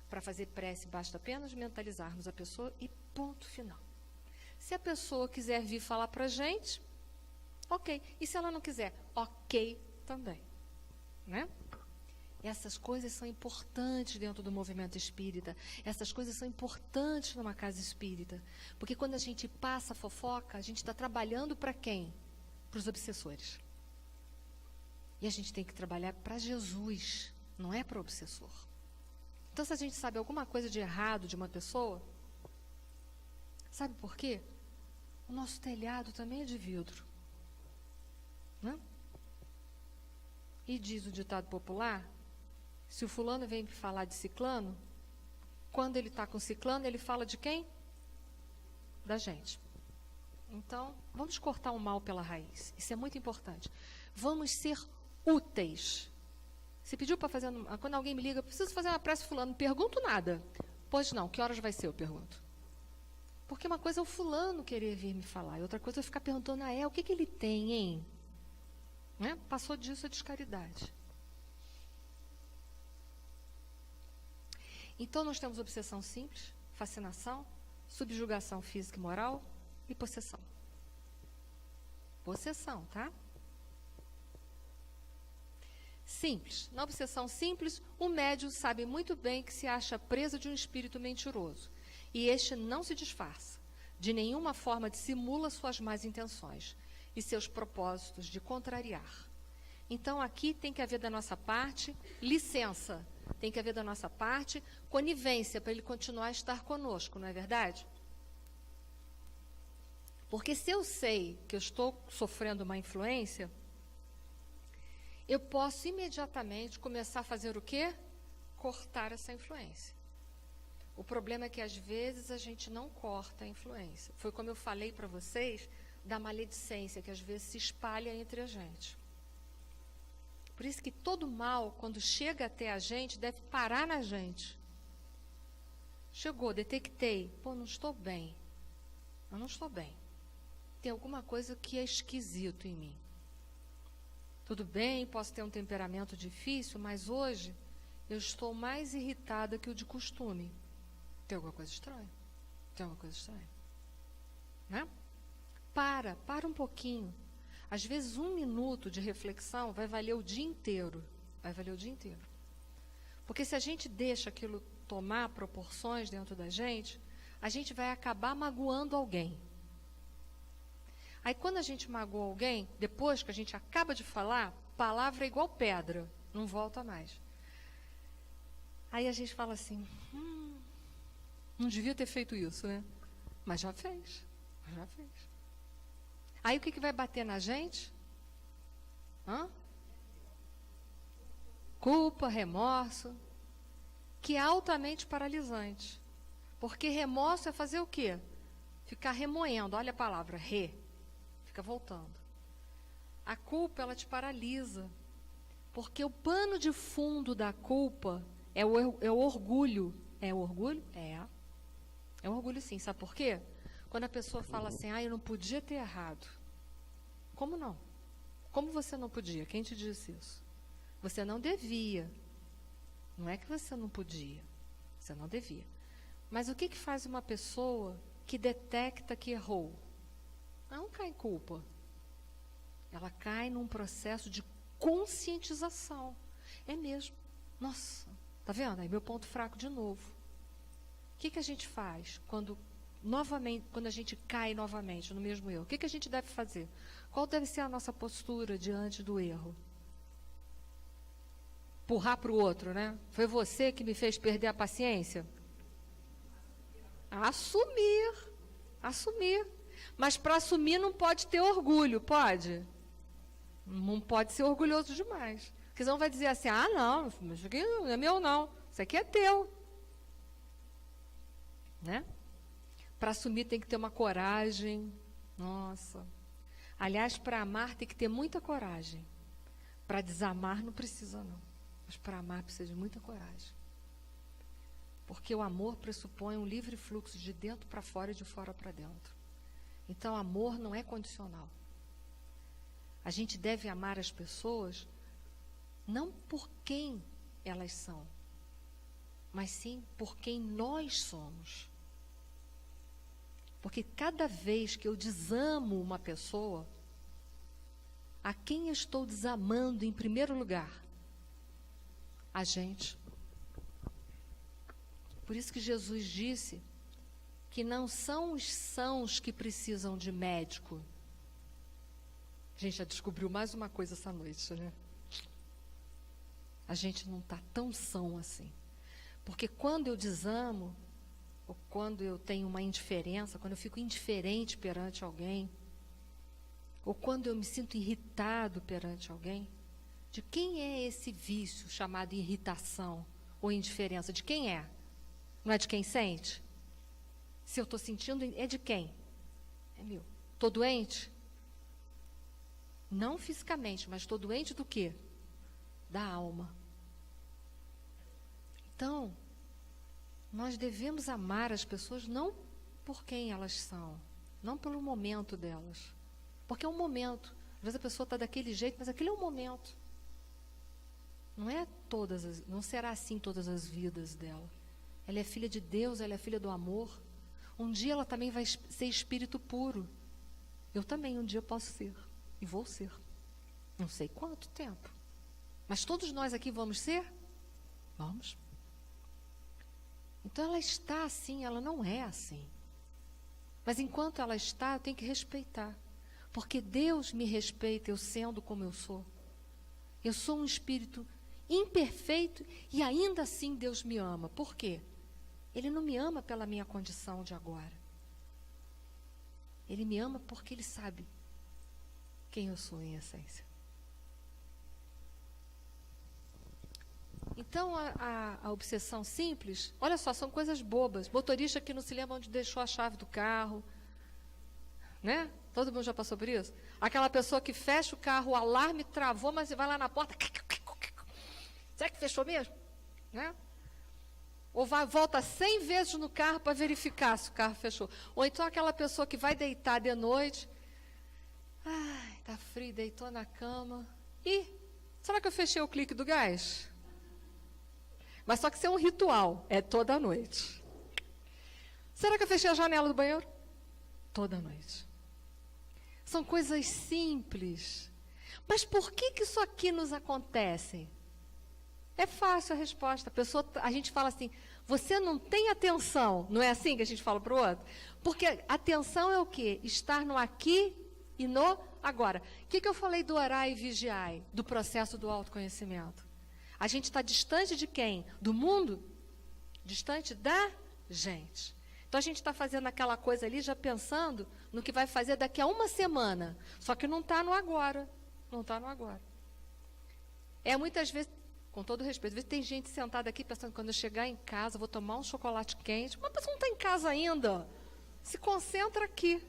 Para fazer prece, basta apenas mentalizarmos a pessoa e ponto final. Se a pessoa quiser vir falar para a gente, ok. E se ela não quiser, ok também. Né? Essas coisas são importantes dentro do movimento espírita. Essas coisas são importantes numa casa espírita. Porque quando a gente passa a fofoca, a gente está trabalhando para quem? Para os obsessores. E a gente tem que trabalhar para Jesus, não é para o obsessor. Então, se a gente sabe alguma coisa de errado de uma pessoa, sabe por quê? O nosso telhado também é de vidro. Né? E diz o ditado popular, se o fulano vem falar de ciclano, quando ele está com ciclano, ele fala de quem? Da gente. Então, vamos cortar o mal pela raiz. Isso é muito importante. Vamos ser úteis. Se pediu para fazer... Quando alguém me liga, preciso fazer uma prece fulano, não pergunto nada. Pois não, que horas vai ser, eu pergunto. Porque uma coisa é o fulano querer vir me falar, e outra coisa é ficar perguntando a o que ele tem, hein? Né? Passou disso a descaridade. Então, nós temos obsessão simples, fascinação, subjugação física e moral e possessão. Possessão, tá? Simples. Na obsessão simples, o médium sabe muito bem que se acha preso de um espírito mentiroso. E este não se disfarça. De nenhuma forma dissimula suas más intenções e seus propósitos de contrariar. Então, aqui tem que haver da nossa parte licença. Tem que haver da nossa parte conivência para ele continuar a estar conosco, não é verdade? Porque se eu sei que eu estou sofrendo uma influência, eu posso imediatamente começar a fazer o quê? Cortar essa influência. O problema é que às vezes a gente não corta a influência. Foi como eu falei para vocês da maledicência que às vezes se espalha entre a gente. Por isso que todo mal, quando chega até a gente, deve parar na gente. Chegou, detectei. Pô, não estou bem. Eu não estou bem. Tem alguma coisa que é esquisito em mim. Tudo bem, posso ter um temperamento difícil, mas hoje eu estou mais irritada que o de costume. Tem alguma coisa estranha? Tem alguma coisa estranha? Né? Para um pouquinho. Às vezes, 1 minuto de reflexão vai valer o dia inteiro. Vai valer o dia inteiro. Porque se a gente deixa aquilo tomar proporções dentro da gente, a gente vai acabar magoando alguém. Aí, quando a gente magoa alguém, depois que a gente acaba de falar, palavra é igual pedra, não volta mais. Aí a gente fala assim, não devia ter feito isso, né? Mas já fez, já fez. Aí o que vai bater na gente? Culpa, remorso, que é altamente paralisante. Porque remorso é fazer o quê? Ficar remoendo, olha a palavra, fica voltando. A culpa, ela te paralisa, porque o pano de fundo da culpa é o orgulho. É o orgulho? É um orgulho sim, sabe por quê? Quando a pessoa fala assim, eu não podia ter errado. Como não? Como você não podia? Quem te disse isso? Você não devia. Não é que você não podia. Você não devia. Mas o que faz uma pessoa que detecta que errou? Ela não cai em culpa. Ela cai num processo de conscientização. É mesmo. Nossa, tá vendo? Aí meu ponto fraco de novo. O que a gente faz quando a gente cai novamente no mesmo erro? O que a gente deve fazer? Qual deve ser a nossa postura diante do erro? Empurrar para o outro, né? Foi você que me fez perder a paciência? Assumir. Mas para assumir não pode ter orgulho, pode? Não pode ser orgulhoso demais. Porque senão vai dizer assim, não, isso aqui não é meu não, isso aqui é teu. Né? Para assumir tem que ter uma coragem. Nossa. Aliás, para amar tem que ter muita coragem. Para desamar não precisa não. Mas para amar precisa de muita coragem. Porque o amor pressupõe um livre fluxo de dentro para fora e de fora para dentro. Então, amor não é condicional. A gente deve amar as pessoas não por quem elas são, mas sim por quem nós somos. Porque cada vez que eu desamo uma pessoa, a quem eu estou desamando em primeiro lugar? A gente. Por isso que Jesus disse que não são os sãos que precisam de médico. A gente já descobriu mais uma coisa essa noite, né? A gente não está tão são assim. Porque quando eu desamo, ou quando eu tenho uma indiferença, quando eu fico indiferente perante alguém, ou quando eu me sinto irritado perante alguém, de quem é esse vício chamado irritação ou indiferença? De quem é? Não é de quem sente? Se eu estou sentindo, é de quem? É meu. Estou doente? Não fisicamente, mas estou doente do quê? Da alma. Então, nós devemos amar as pessoas não por quem elas são, não pelo momento delas. Porque é um momento. Às vezes a pessoa está daquele jeito, mas aquele é um momento. Não será assim todas as vidas dela. Ela é filha de Deus, ela é filha do amor. Um dia ela também vai ser espírito puro. Eu também um dia posso ser. E vou ser. Não sei quanto tempo. Mas todos nós aqui vamos ser? Vamos. Então ela está assim, ela não é assim. Mas enquanto ela está, eu tenho que respeitar. Porque Deus me respeita eu sendo como eu sou. Eu sou um espírito imperfeito e ainda assim Deus me ama. Por quê? Ele não me ama pela minha condição de agora. Ele me ama porque Ele sabe quem eu sou em essência. Então, a obsessão simples, olha só, são coisas bobas. Motorista que não se lembra onde deixou a chave do carro. Né? Todo mundo já passou por isso? Aquela pessoa que fecha o carro, o alarme travou, mas vai lá na porta. Será que fechou mesmo? Né? Ou volta 100 vezes no carro para verificar se o carro fechou. Ou então aquela pessoa que vai deitar de noite. Ai, tá frio, deitou na cama. Ih, será que eu fechei o clique do gás? Mas só que isso é um ritual, é toda noite. Será que eu fechei a janela do banheiro? Toda noite. São coisas simples. Mas por que isso aqui nos acontece? É fácil a resposta. A gente fala assim, você não tem atenção. Não é assim que a gente fala para o outro? Porque atenção é o quê? Estar no aqui e no agora. O que eu falei do orar e vigiar, do processo do autoconhecimento? A gente está distante de quem? Do mundo? Distante da gente. Então, a gente está fazendo aquela coisa ali, já pensando no que vai fazer daqui a uma semana. Só que não está no agora. Não está no agora. Muitas vezes, com todo respeito, às vezes tem gente sentada aqui pensando, quando eu chegar em casa, vou tomar um chocolate quente. Mas a pessoa não está em casa ainda. Se concentra aqui.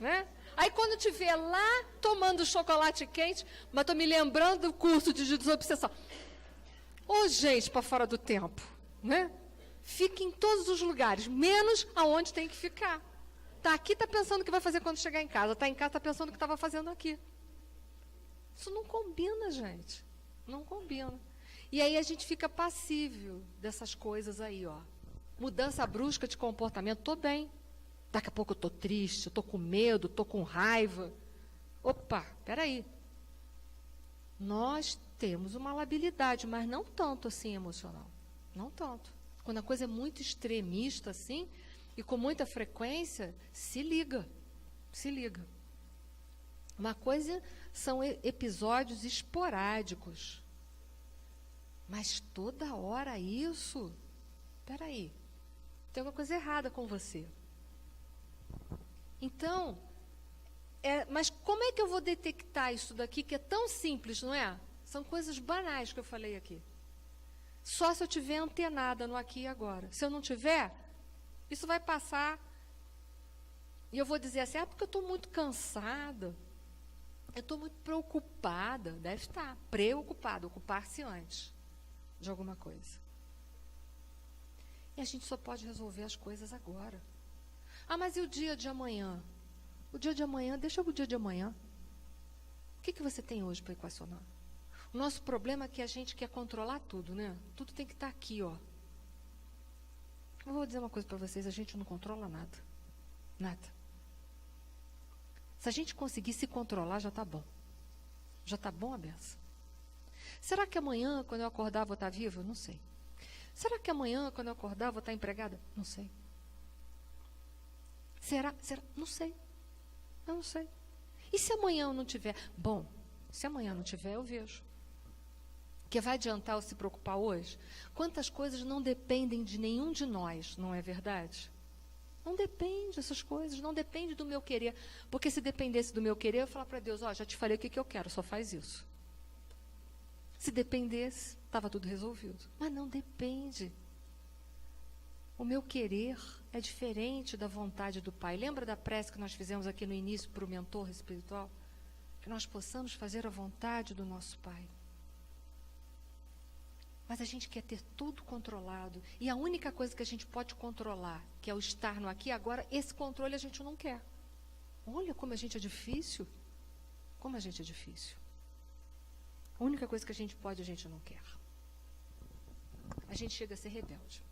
Né? Aí quando eu estiver lá tomando chocolate quente, mas estou me lembrando do curso de desobsessão. Ô, gente, para fora do tempo, né? Fique em todos os lugares, menos aonde tem que ficar. Tá aqui, está pensando o que vai fazer quando chegar em casa. Está em casa, está pensando o que estava fazendo aqui. Isso não combina, gente. Não combina. E aí a gente fica passível dessas coisas aí, ó. Mudança brusca de comportamento, estou bem. Daqui a pouco eu estou triste, estou com medo, estou com raiva. Opa, peraí. Nós temos uma labilidade, mas não tanto assim emocional. Não tanto. Quando a coisa é muito extremista assim, e com muita frequência, se liga. Se liga. Uma coisa são episódios esporádicos. Mas toda hora isso? Peraí. Tem alguma coisa errada com você. Então, mas como é que eu vou detectar isso daqui, que é tão simples, não é? São coisas banais que eu falei aqui. Só se eu estiver antenada no aqui e agora. Se eu não tiver, isso vai passar. E eu vou dizer assim, porque eu estou muito cansada. Eu estou muito preocupada. Deve estar. Preocupada, ocupar-se antes de alguma coisa. E a gente só pode resolver as coisas agora. Ah, mas e o dia de amanhã? O dia de amanhã, deixa o dia de amanhã. O que você tem hoje para equacionar? O nosso problema é que a gente quer controlar tudo, né? Tudo tem que estar aqui, ó. Eu vou dizer uma coisa para vocês, a gente não controla nada. Nada. Se a gente conseguir se controlar, já está bom. Já está bom a benção. Será que amanhã, quando eu acordar, vou estar viva? Não sei. Será que amanhã, quando eu acordar, vou estar empregada? Não sei. Será? Não sei. Eu não sei. E se amanhã eu não tiver? Bom, se amanhã não tiver, eu vejo. Que vai adiantar eu se preocupar hoje? Quantas coisas não dependem de nenhum de nós, não é verdade? Não depende dessas coisas, não depende do meu querer. Porque se dependesse do meu querer, eu ia falar para Deus, já te falei o que eu quero, só faz isso. Se dependesse, estava tudo resolvido. Mas não depende. O meu querer é diferente da vontade do Pai. Lembra da prece que nós fizemos aqui no início para o mentor espiritual? Que nós possamos fazer a vontade do nosso Pai. Mas a gente quer ter tudo controlado. E a única coisa que a gente pode controlar, que é o estar no aqui e agora, esse controle a gente não quer. Olha como a gente é difícil. Como a gente é difícil. A única coisa que a gente pode, a gente não quer. A gente chega a ser rebelde.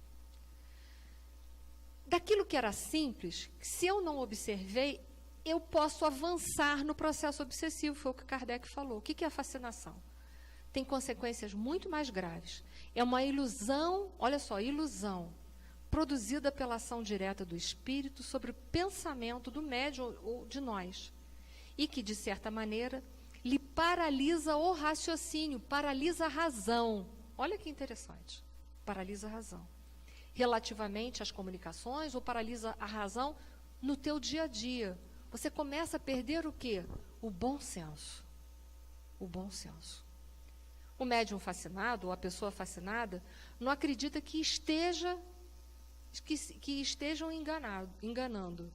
Daquilo que era simples, se eu não observei, eu posso avançar no processo obsessivo, foi o que Kardec falou. O que é a fascinação? Tem consequências muito mais graves. É uma ilusão, olha só, ilusão, produzida pela ação direta do espírito sobre o pensamento do médium ou de nós. E que, de certa maneira, lhe paralisa o raciocínio, paralisa a razão. Olha que interessante. Paralisa a razão. Relativamente às comunicações, ou paralisa a razão no teu dia a dia. Você começa a perder o quê? O bom senso. O bom senso. O médium fascinado, ou a pessoa fascinada, não acredita que estejam enganando.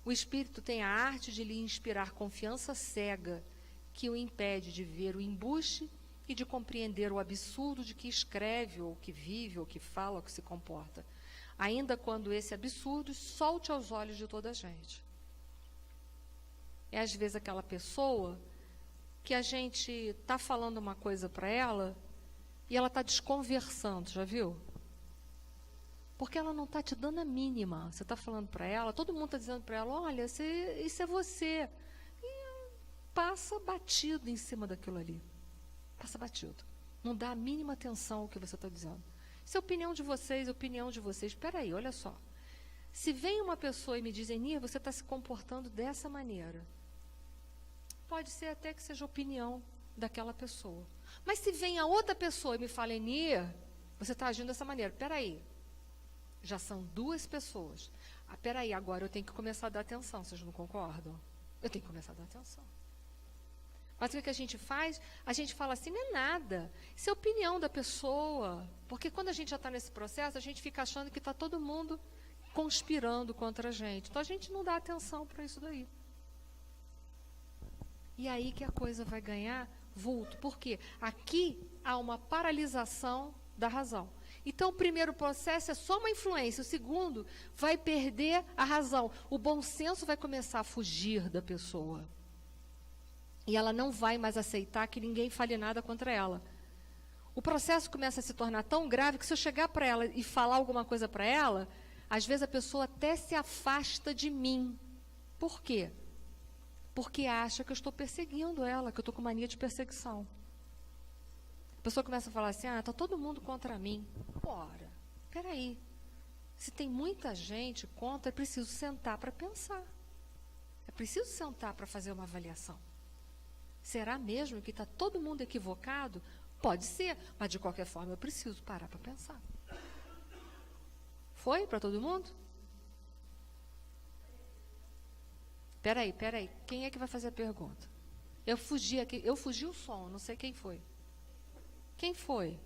O espírito tem a arte de lhe inspirar confiança cega, que o impede de ver o embuste e de compreender o absurdo de que escreve, ou que vive, ou que fala, ou que se comporta, ainda quando esse absurdo solte aos olhos de toda a gente. É às vezes aquela pessoa que a gente está falando uma coisa para ela e ela está desconversando, já viu? Porque ela não está te dando a mínima. Você está falando para ela, todo mundo está dizendo para ela, olha, isso é você. E passa batido em cima daquilo ali. Passa batido. Não dá a mínima atenção ao que você está dizendo. Isso é opinião de vocês, opinião de vocês. Espera aí, olha só. Se vem uma pessoa e me diz, Enia, você está se comportando dessa maneira. Pode ser até que seja opinião daquela pessoa. Mas se vem a outra pessoa e me fala, Enia, você está agindo dessa maneira. Espera aí. Já são duas pessoas. Espera aí, agora eu tenho que começar a dar atenção. Vocês não concordam? Eu tenho que começar a dar atenção. Mas o que a gente faz? A gente fala assim, não é nada. Isso é opinião da pessoa. Porque quando a gente já está nesse processo, a gente fica achando que está todo mundo conspirando contra a gente. Então, a gente não dá atenção para isso daí. E aí que a coisa vai ganhar vulto. Por quê? Aqui há uma paralisação da razão. Então, o primeiro processo é só uma influência. O segundo vai perder a razão. O bom senso vai começar a fugir da pessoa. E ela não vai mais aceitar que ninguém fale nada contra ela. O processo começa a se tornar tão grave que se eu chegar para ela e falar alguma coisa para ela, às vezes a pessoa até se afasta de mim. Por quê? Porque acha que eu estou perseguindo ela, que eu estou com mania de perseguição. A pessoa começa a falar assim, está todo mundo contra mim. Ora, peraí. Se tem muita gente contra, é preciso sentar para pensar. É preciso sentar para fazer uma avaliação. Será mesmo que está todo mundo equivocado? Pode ser, mas de qualquer forma eu preciso parar para pensar. Foi para todo mundo? Peraí. Quem é que vai fazer a pergunta? Eu fugi o som, não sei quem foi. Quem foi?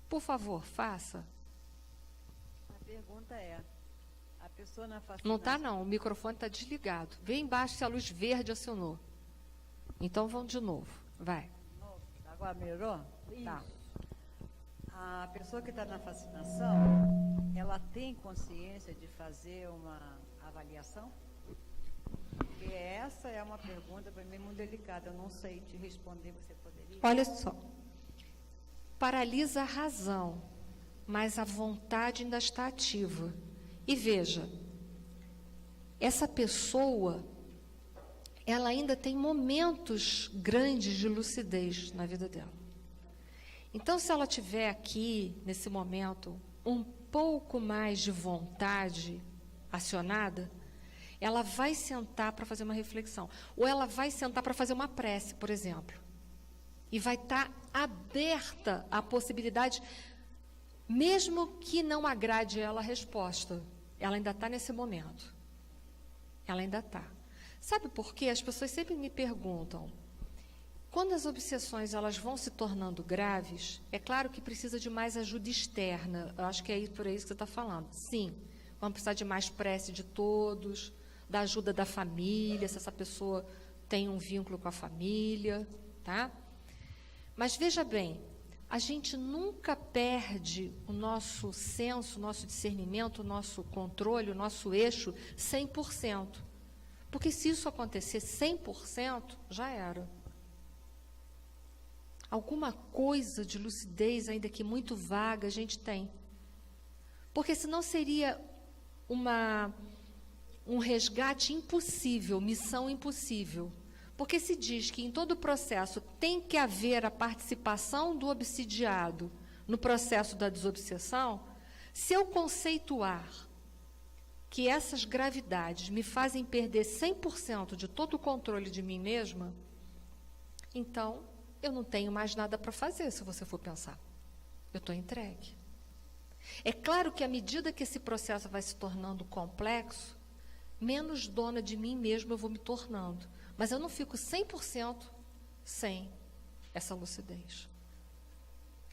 Por favor, faça. A pergunta é, a pessoa na fascinação... Não está não, o microfone está desligado. Vê embaixo se a luz verde acionou. Então vamos de novo, vai. Agora melhorou? Tá. A pessoa que está na fascinação, ela tem consciência de fazer uma avaliação? Porque essa é uma pergunta para mim muito delicada. Eu não sei te responder, você poderia? Olha só. Paralisa a razão, mas a vontade ainda está ativa. E veja, essa pessoa, ela ainda tem momentos grandes de lucidez na vida dela. Então, se ela tiver aqui, nesse momento, um pouco mais de vontade acionada, ela vai sentar para fazer uma reflexão. Ou ela vai sentar para fazer uma prece, por exemplo. E vai estar aberta à possibilidade, mesmo que não agrade ela a resposta. Ela ainda está nesse momento. Ela ainda está. Sabe por quê? As pessoas sempre me perguntam, quando as obsessões elas vão se tornando graves, é claro que precisa de mais ajuda externa. Eu acho que é por isso que você está falando. Sim, vamos precisar de mais prece de todos, da ajuda da família, se essa pessoa tem um vínculo com a família, tá? Mas veja bem, a gente nunca perde o nosso senso, o nosso discernimento, o nosso controle, o nosso eixo 100%. Porque se isso acontecer 100%, já era. Alguma coisa de lucidez, ainda que muito vaga, a gente tem. Porque senão seria um resgate impossível, missão impossível. Porque se diz que em todo o processo tem que haver a participação do obsidiado no processo da desobsessão, se eu conceituar que essas gravidades me fazem perder 100% de todo o controle de mim mesma, então eu não tenho mais nada para fazer, se você for pensar. Eu estou entregue. É claro que à medida que esse processo vai se tornando complexo, menos dona de mim mesma eu vou me tornando. Mas eu não fico 100% sem essa lucidez.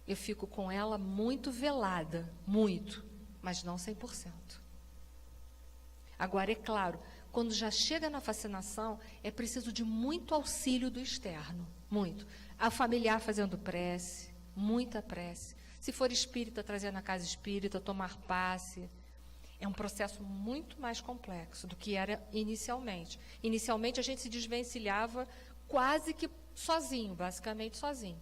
Eu fico com ela muito velada, muito, mas não 100%. Agora, é claro, quando já chega na fascinação, é preciso de muito auxílio do externo, muito. A familiar fazendo prece, muita prece. Se for espírita, trazer na casa espírita, tomar passe. É um processo muito mais complexo do que era inicialmente. Inicialmente, a gente se desvencilhava quase que sozinho, basicamente sozinho.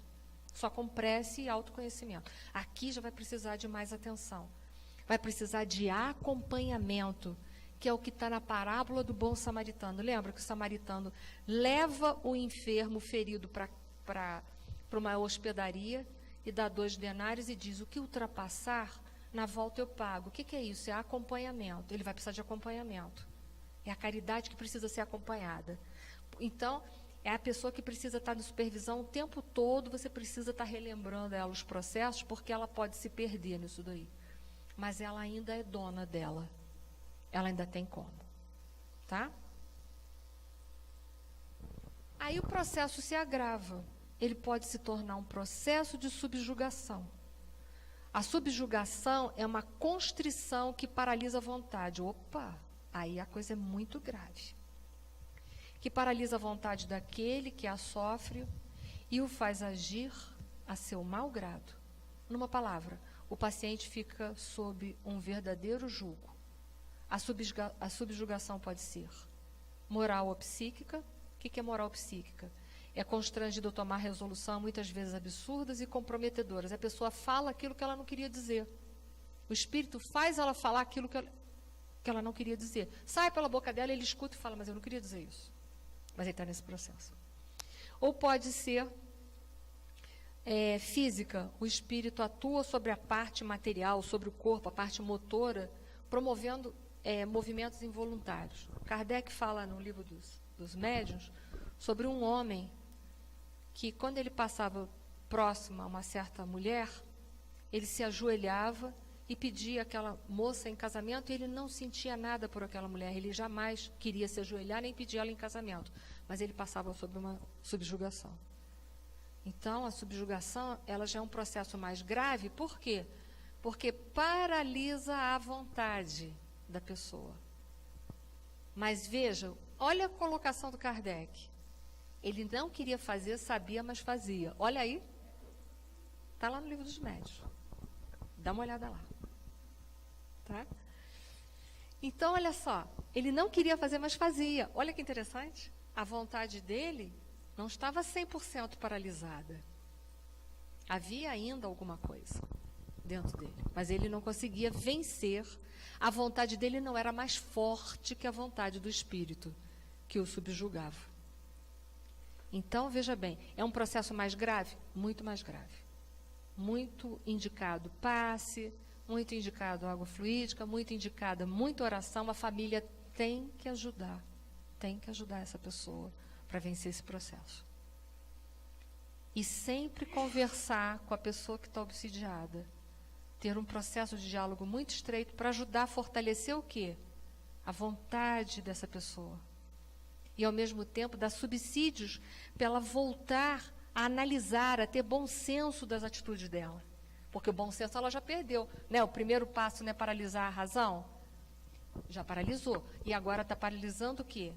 Só com prece e autoconhecimento. Aqui já vai precisar de mais atenção. Vai precisar de acompanhamento, que é o que está na parábola do bom samaritano. Lembra que o samaritano leva o enfermo ferido para uma hospedaria e dá 2 denários e diz, o que ultrapassar, na volta eu pago. O que é isso? É acompanhamento. Ele vai precisar de acompanhamento. É a caridade que precisa ser acompanhada. Então, é a pessoa que precisa estar em supervisão o tempo todo, você precisa estar relembrando ela os processos, porque ela pode se perder nisso daí. Mas ela ainda é dona dela. Ela ainda tem como. Tá? Aí o processo se agrava. Ele pode se tornar um processo de subjugação. A subjugação é uma constrição que paralisa a vontade. Opa, aí a coisa é muito grave. que paralisa a vontade daquele que a sofre e o faz agir a seu mau grado. Numa palavra, o paciente fica sob um verdadeiro jugo. A subjugação pode ser moral ou psíquica. O que é moral psíquica? É constrangido a tomar resolução, muitas vezes absurdas e comprometedoras. A pessoa fala aquilo que ela não queria dizer. O espírito faz ela falar aquilo que ela não queria dizer. Sai pela boca dela, ele escuta e fala, mas eu não queria dizer isso. Mas ele está nesse processo. Ou pode ser física. O espírito atua sobre a parte material, sobre o corpo, a parte motora, promovendo movimentos involuntários. Kardec fala no livro dos médiuns sobre um homem que, quando ele passava próximo a uma certa mulher, ele se ajoelhava e pedia aquela moça em casamento, e ele não sentia nada por aquela mulher, ele jamais queria se ajoelhar nem pedir ela em casamento, mas ele passava sob uma subjugação. Então, a subjugação, ela já é um processo mais grave, por quê? Porque paralisa a vontade da pessoa. Mas veja, olha a colocação do Kardec. Ele não queria fazer, sabia, mas fazia. Olha aí, está lá no livro dos médiuns. Dá uma olhada lá. Tá? Então, olha só, ele não queria fazer, mas fazia. Olha que interessante. A vontade dele não estava 100% paralisada. Havia ainda alguma coisa dentro dele, mas ele não conseguia vencer. A vontade dele não era mais forte que a vontade do espírito que o subjugava. Então, veja bem, é um processo mais grave? Muito mais grave. Muito indicado passe, muito indicado água fluídica, muito indicada muita oração. A família tem que ajudar essa pessoa para vencer esse processo. E sempre conversar com a pessoa que está obsidiada. Ter um processo de diálogo muito estreito para ajudar a fortalecer o quê? A vontade dessa pessoa. E, ao mesmo tempo, dar subsídios para ela voltar a analisar, a ter bom senso das atitudes dela. Porque o bom senso ela já perdeu. Né? O primeiro passo não é paralisar a razão? Já paralisou. E agora está paralisando o quê?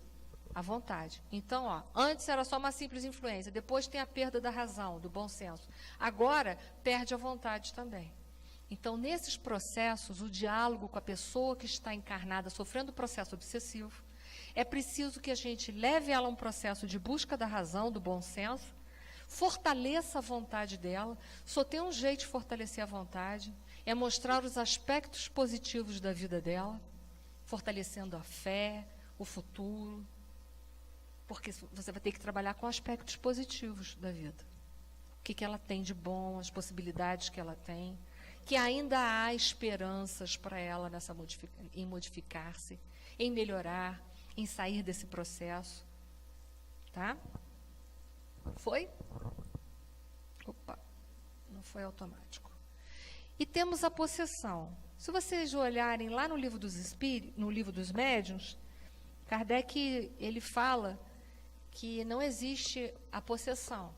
A vontade. Então, antes era só uma simples influência, depois tem a perda da razão, do bom senso. Agora, perde a vontade também. Então, nesses processos, o diálogo com a pessoa que está encarnada, sofrendo processo obsessivo, é preciso que a gente leve ela a um processo de busca da razão, do bom senso, fortaleça a vontade dela. Só tem um jeito de fortalecer a vontade, é mostrar os aspectos positivos da vida dela, fortalecendo a fé, o futuro, porque você vai ter que trabalhar com aspectos positivos da vida. O que ela tem de bom, as possibilidades que ela tem, que ainda há esperanças para ela em modificar-se, em melhorar, em sair desse processo. Tá? Foi? Opa, não foi automático. E temos a possessão. Se vocês olharem lá no livro no livro dos médiuns, Kardec, ele fala que não existe a possessão.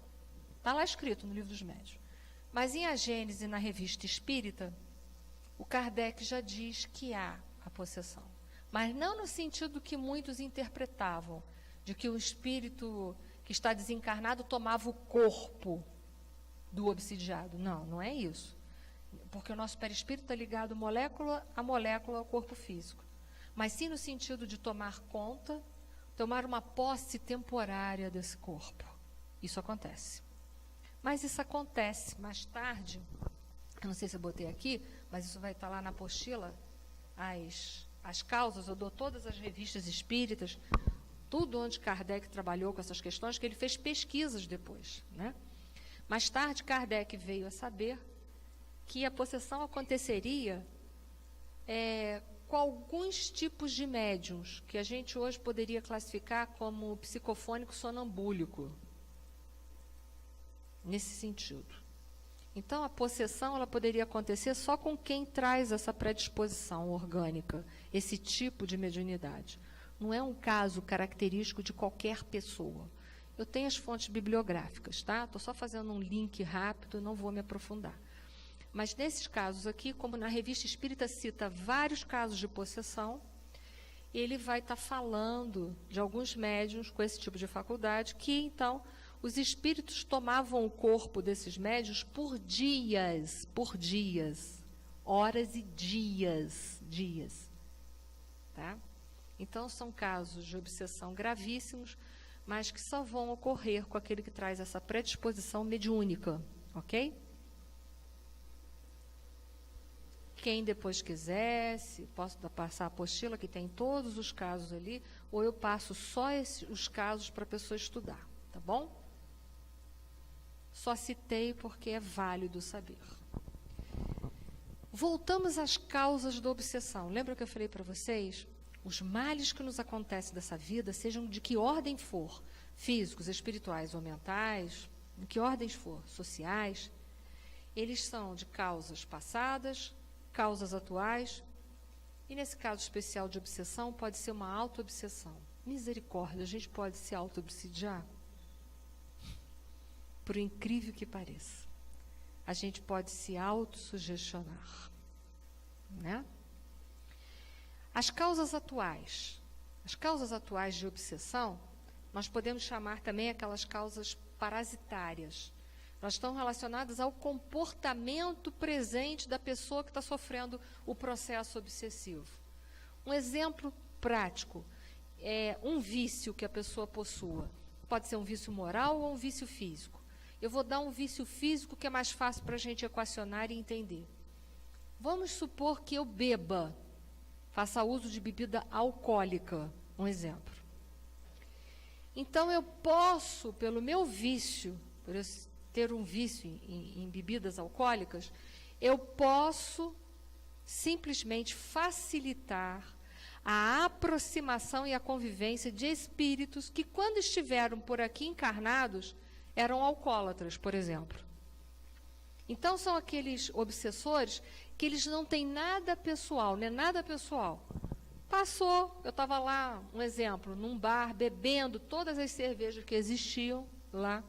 Está lá escrito no livro dos médiuns. Mas em A Gênese, na Revista Espírita, o Kardec já diz que há a possessão. Mas não no sentido que muitos interpretavam, de que o espírito que está desencarnado tomava o corpo do obsidiado. Não, não é isso. Porque o nosso perispírito está ligado molécula a molécula ao corpo físico. Mas sim no sentido de tomar conta, tomar uma posse temporária desse corpo. Isso acontece. Mas isso acontece mais tarde, eu não sei se eu botei aqui, mas isso vai estar lá na apostila, as causas, eu dou todas as revistas espíritas, tudo onde Kardec trabalhou com essas questões, que ele fez pesquisas depois. Né? Mais tarde, Kardec veio a saber que a possessão aconteceria com alguns tipos de médiuns, que a gente hoje poderia classificar como psicofônico sonambúlico, nesse sentido. Então, a possessão ela poderia acontecer só com quem traz essa predisposição orgânica, esse tipo de mediunidade. Não é um caso característico de qualquer pessoa. Eu tenho as fontes bibliográficas, tá? Estou só fazendo um link rápido, não vou me aprofundar. Mas nesses casos aqui, como na Revista Espírita cita vários casos de possessão, ele vai estar falando de alguns médiuns com esse tipo de faculdade, que então os espíritos tomavam o corpo desses médiuns por dias, horas e dias, tá? Então são casos de obsessão gravíssimos, mas que só vão ocorrer com aquele que traz essa predisposição mediúnica, ok? Quem depois quiser, se posso passar a apostila, que tem todos os casos ali, ou eu passo só os casos para a pessoa estudar, tá bom? Só citei porque é válido saber. Voltamos às causas da obsessão. Lembra que eu falei para vocês? Os males que nos acontecem dessa vida, sejam de que ordem for, físicos, espirituais ou mentais, de que ordens for, sociais, eles são de causas passadas, causas atuais, e nesse caso especial de obsessão, pode ser uma auto-obsessão. Misericórdia, a gente pode se auto-obsidiar? Por incrível que pareça, a gente pode se autossugestionar, né? As causas atuais de obsessão, nós podemos chamar também aquelas causas parasitárias. Elas estão relacionadas ao comportamento presente da pessoa que está sofrendo o processo obsessivo. Um exemplo prático é um vício que a pessoa possua. Pode ser um vício moral ou um vício físico. Eu vou dar um vício físico que é mais fácil para a gente equacionar e entender. Vamos supor que eu beba, faça uso de bebida alcoólica, um exemplo. Então, eu posso, pelo meu vício, por eu ter um vício em bebidas alcoólicas, eu posso simplesmente facilitar a aproximação e a convivência de espíritos que, quando estiveram por aqui encarnados, eram alcoólatras, por exemplo. Então, são aqueles obsessores que eles não têm nada pessoal, né? Nada pessoal. Passou, eu estava lá, um exemplo, num bar, bebendo todas as cervejas que existiam lá,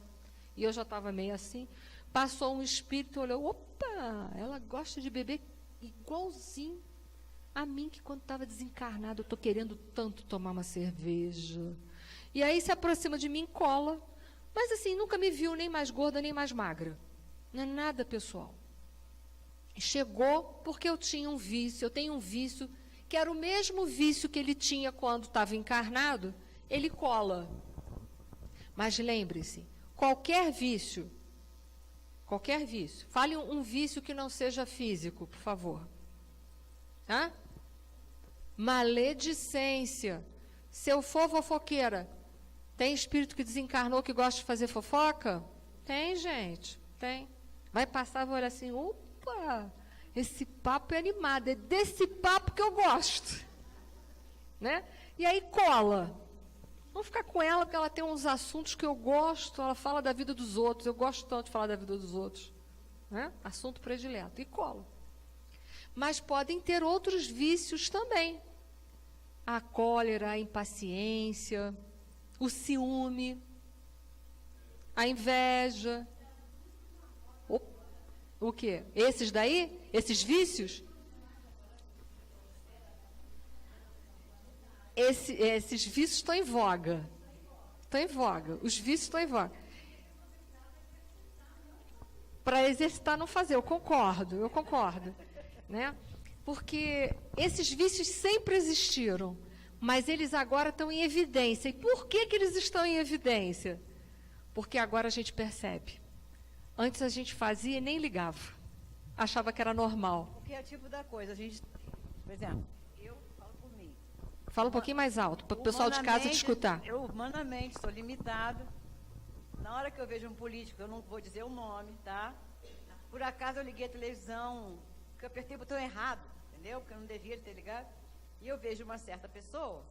e eu já estava meio assim. Passou um espírito, olhou, opa, ela gosta de beber igualzinho a mim, que quando estava desencarnado, eu estou querendo tanto tomar uma cerveja. E aí se aproxima de mim, cola, mas assim, nunca me viu nem mais gorda, nem mais magra. Não é nada pessoal. Chegou porque eu tinha um vício, eu tenho um vício, que era o mesmo vício que ele tinha quando estava encarnado, ele cola. Mas lembre-se, qualquer vício, fale um vício que não seja físico, por favor. Hã? Maledicência. Se eu for fofoqueira, tem espírito que desencarnou que gosta de fazer fofoca? Tem, gente, tem. Vai passar e vai olhar assim, opa, esse papo é animado, é desse papo que eu gosto. Né? E aí cola. Vamos ficar com ela, porque ela tem uns assuntos que eu gosto, ela fala da vida dos outros, eu gosto tanto de falar da vida dos outros. Né? Assunto predileto, e cola. Mas podem ter outros vícios também. A cólera, a impaciência, o ciúme, a inveja. O quê? Esses daí? Esses vícios? Esses vícios estão em voga. Estão em voga. Os vícios estão em voga. Para exercitar, não fazer. Eu concordo. Né? Porque esses vícios sempre existiram, mas eles agora estão em evidência. E por que eles estão em evidência? Porque agora a gente percebe. Antes a gente fazia e nem ligava. Achava que era normal. Porque é o tipo da coisa. A gente, por exemplo, eu falo por mim. Fala um pouquinho mais alto, para o pessoal de casa te escutar. Eu, humanamente, sou limitado. Na hora que eu vejo um político, eu não vou dizer o nome, tá? Por acaso eu liguei a televisão, porque eu apertei o botão errado, entendeu? Porque eu não devia ter ligado. E eu vejo uma certa pessoa.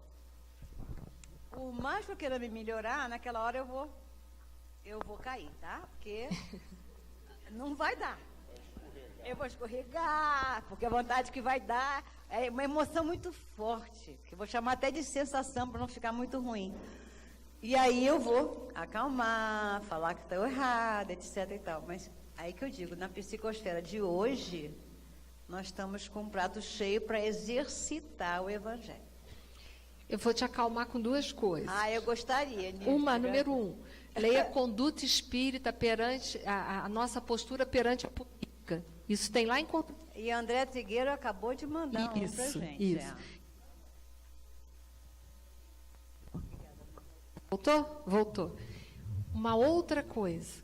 Por mais que eu queira me melhorar, naquela hora eu vou cair, tá? Porque não vai dar. Eu vou escorregar, porque a vontade que vai dar é uma emoção muito forte, que eu vou chamar até de sensação para não ficar muito ruim. E aí eu vou acalmar, falar que estou errada, etc. e tal. Mas aí que eu digo, na psicosfera de hoje, nós estamos com um prato cheio para exercitar o Evangelho. Eu vou te acalmar com duas coisas. Eu gostaria. Número 1, leia a conduta espírita perante a nossa postura perante a política. Isso tem lá em... E André Trigueiro acabou de mandar pra gente. Isso. Voltou? Voltou. Uma outra coisa.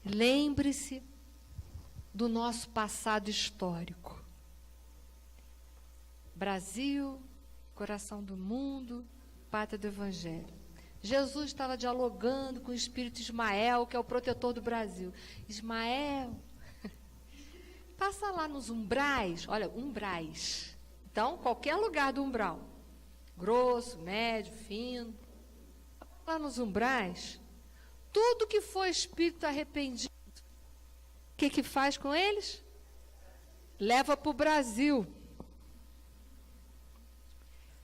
Lembre-se do nosso passado histórico. Brasil, coração do mundo, pátria do Evangelho. Jesus estava dialogando com o espírito Ismael, que é o protetor do Brasil. Ismael, passa lá nos umbrais, olha, umbrais. Então, qualquer lugar do umbral, grosso, médio, fino, lá nos umbrais, tudo que for espírito arrependido, o que faz com eles? Leva para o Brasil.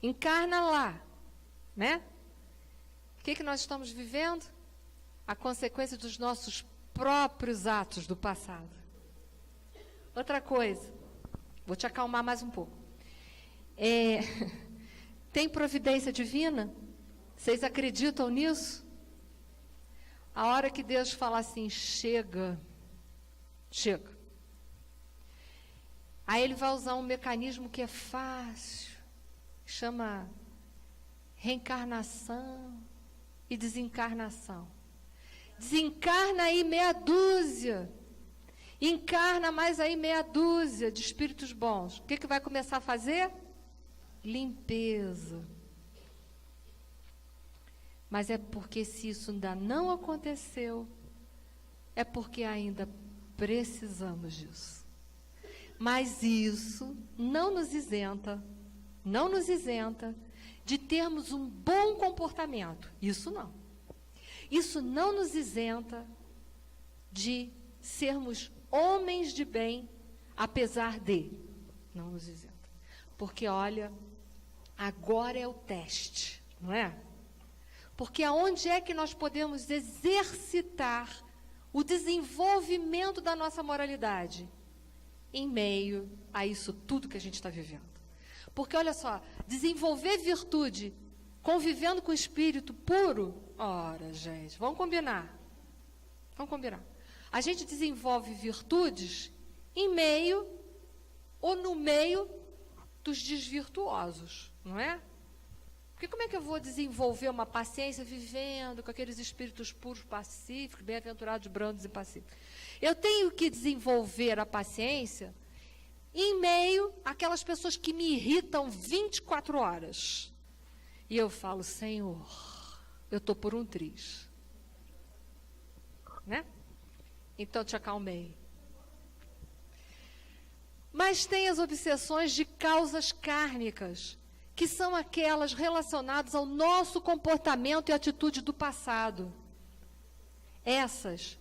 Encarna lá, né? O que nós estamos vivendo? A consequência dos nossos próprios atos do passado. Outra coisa, vou te acalmar mais um pouco. Tem providência divina? Vocês acreditam nisso? A hora que Deus fala assim, chega. Aí Ele vai usar um mecanismo que é fácil, chama reencarnação e desencarnação. Desencarna aí meia dúzia, encarna mais aí meia dúzia de espíritos bons. O que vai começar a fazer? Limpeza. Mas é porque se isso ainda não aconteceu, é porque ainda precisamos disso. Mas isso não nos isenta de termos um bom comportamento. Isso não. Isso não nos isenta de sermos homens de bem, apesar de. Não nos isenta. Porque, olha, agora é o teste, não é? Porque aonde é que nós podemos exercitar o desenvolvimento da nossa moralidade? Em meio a isso tudo que a gente está vivendo. Porque, olha só, desenvolver virtude convivendo com o espírito puro, ora, gente, vamos combinar. A gente desenvolve virtudes em meio ou no meio dos desvirtuosos, não é? Porque como é que eu vou desenvolver uma paciência vivendo com aqueles espíritos puros, pacíficos, bem-aventurados, brandos e pacíficos? Eu tenho que desenvolver a paciência em meio àquelas pessoas que me irritam 24 horas. E eu falo, Senhor, eu estou por um triz. Né? Então te acalmei. Mas tem as obsessões de causas kármicas, que são aquelas relacionadas ao nosso comportamento e atitude do passado. Essas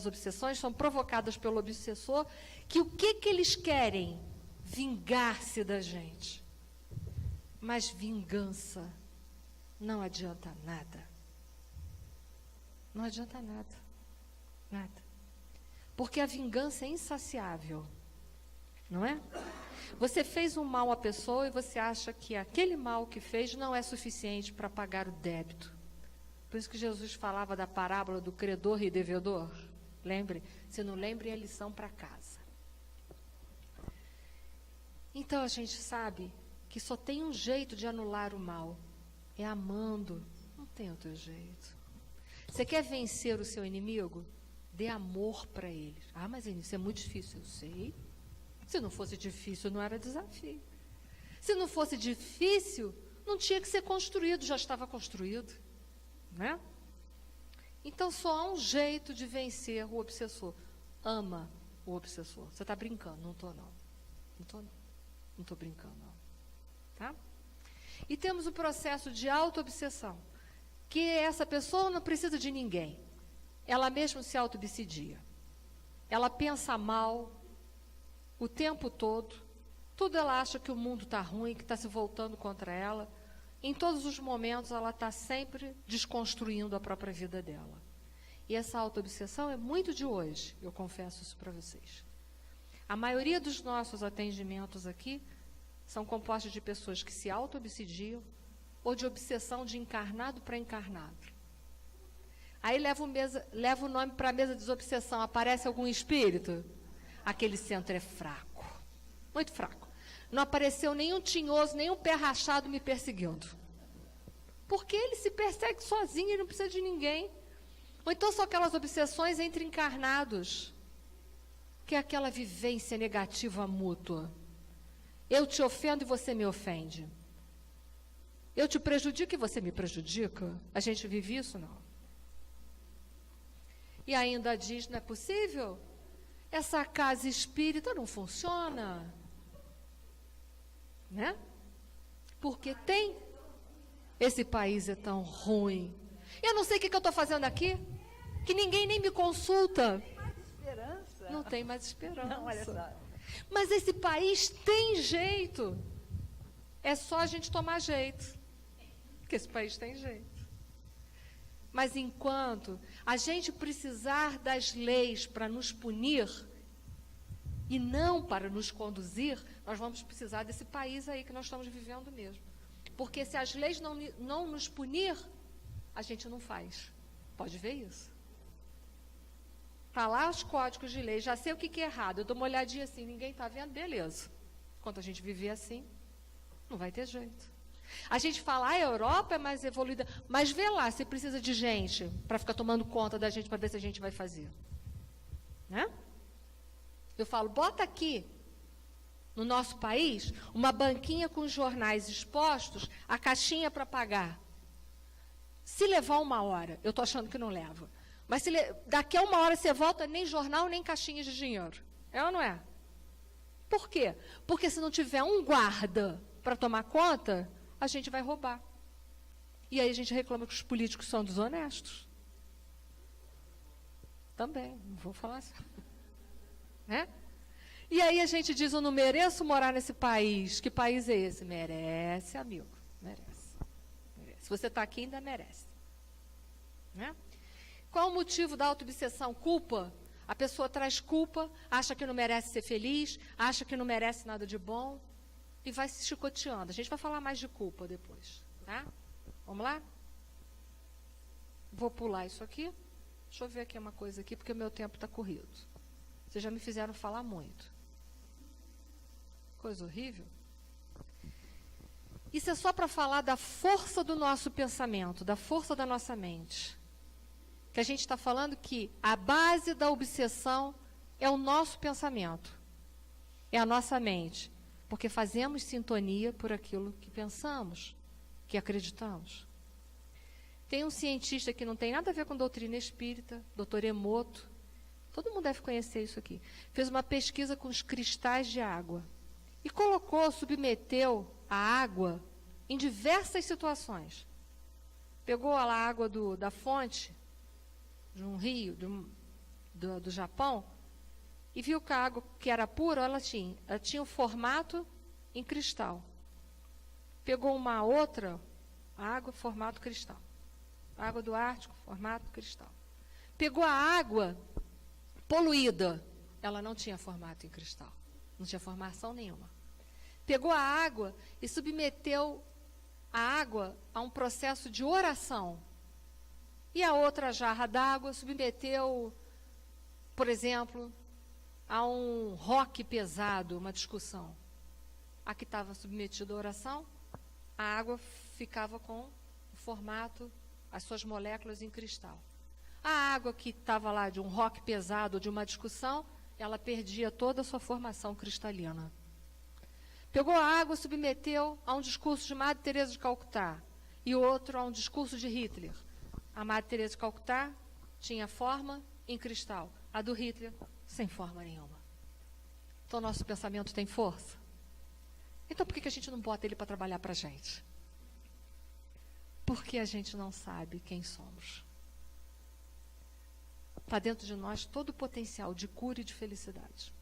obsessões são provocadas pelo obsessor, que o que eles querem? Vingar-se da gente. Mas vingança não adianta nada. Não adianta nada. Nada. Porque a vingança é insaciável. Não é? Você fez um mal à pessoa e você acha que aquele mal que fez não é suficiente para pagar o débito. Por isso que Jesus falava da parábola do credor e devedor. Lembre? Se não lembre, é lição para casa. Então a gente sabe que só tem um jeito de anular o mal. É amando. Não tem outro jeito. Você quer vencer o seu inimigo? Dê amor para ele. Ah, mas isso é muito difícil. Eu sei. Se não fosse difícil, não era desafio. Se não fosse difícil, não tinha que ser construído, já estava construído. Né? Então, só há um jeito de vencer o obsessor. Ama o obsessor. Você está brincando? Não estou, não. Não estou brincando, não. Tá? E temos o processo de auto-obsessão, que essa pessoa não precisa de ninguém. Ela mesma se auto-obsidia. Ela pensa mal o tempo todo, tudo ela acha que o mundo está ruim, que está se voltando contra ela. Em todos os momentos ela está sempre desconstruindo a própria vida dela. E essa auto-obsessão é muito de hoje, eu confesso isso para vocês. A maioria dos nossos atendimentos aqui são compostos de pessoas que se auto-obsidiam, ou de obsessão de encarnado para encarnado. Aí leva o nome para a mesa de desobsessão, aparece algum espírito? Aquele centro é fraco, muito fraco. Não apareceu nenhum tinhoso, nenhum pé rachado me perseguindo. Porque ele se persegue sozinho, ele não precisa de ninguém. Ou então são aquelas obsessões entre encarnados, que é aquela vivência negativa mútua. Eu te ofendo e você me ofende. Eu te prejudico e você me prejudica. A gente vive isso, não? E ainda diz, não é possível? Essa casa espírita não funciona. Né? Porque tem. Esse país é tão ruim. Eu não sei o que eu estou fazendo aqui, que ninguém nem me consulta. Não tem mais esperança. Não, olha só. Mas esse país tem jeito. É só a gente tomar jeito. Porque esse país tem jeito. Mas enquanto a gente precisar das leis para nos punir e não para nos conduzir, nós vamos precisar desse país aí que nós estamos vivendo mesmo. Porque se as leis não nos punir, a gente não faz. Pode ver isso. Está lá os códigos de lei, já sei o que é errado. Eu dou uma olhadinha assim, ninguém está vendo, beleza. Enquanto a gente viver assim, não vai ter jeito. A gente fala, a Europa é mais evoluída, mas vê lá, você precisa de gente para ficar tomando conta da gente, para ver se a gente vai fazer. Né? Eu falo, bota aqui, no nosso país, uma banquinha com jornais expostos, a caixinha para pagar. Se levar 1 hora, eu estou achando que não leva, mas daqui a 1 hora você volta, nem jornal, nem caixinha de dinheiro. É ou não é? Por quê? Porque se não tiver um guarda para tomar conta, a gente vai roubar. E aí a gente reclama que os políticos são desonestos. Também, não vou falar assim. Né? E aí a gente diz, eu não mereço morar nesse país. Que país é esse? Merece, amigo. Merece. Merece. Se você está aqui, ainda merece. Né? Qual o motivo da autoobsessão? Culpa. A pessoa traz culpa, acha que não merece ser feliz, acha que não merece nada de bom. E vai se chicoteando. A gente vai falar mais de culpa depois. Tá? Vamos lá? Vou pular isso aqui. Deixa eu ver aqui uma coisa aqui, porque o meu tempo está corrido. Vocês já me fizeram falar muito. Coisa horrível. Isso é só para falar da força do nosso pensamento, da força da nossa mente. Que a gente está falando que a base da obsessão é o nosso pensamento. É a nossa mente. Porque fazemos sintonia por aquilo que pensamos, que acreditamos. Tem um cientista que não tem nada a ver com doutrina espírita, Dr. Emoto. Todo mundo deve conhecer isso aqui. Fez uma pesquisa com os cristais de água. E submeteu a água em diversas situações. Pegou a água da fonte, de um rio, do Japão, e viu que a água que era pura, ela tinha o formato em cristal. Pegou uma outra água, formato cristal. A água do Ártico, formato cristal. Pegou a água poluída, ela não tinha formato em cristal. Não tinha formação nenhuma. Pegou a água e submeteu a água a um processo de oração. E a outra jarra d'água submeteu, por exemplo, a um rock pesado, uma discussão. A que estava submetida à oração, a água ficava com o formato, as suas moléculas em cristal. A água que estava lá de um rock pesado, de uma discussão, ela perdia toda a sua formação cristalina. Pegou a água e submeteu a um discurso de Madre Teresa de Calcutá e outro a um discurso de Hitler. A Madre Teresa de Calcutá tinha forma em cristal, a do Hitler sem forma nenhuma. Então, nosso pensamento tem força. Então, por que a gente não bota ele para trabalhar para a gente? Porque a gente não sabe quem somos. Está dentro de nós todo o potencial de cura e de felicidade.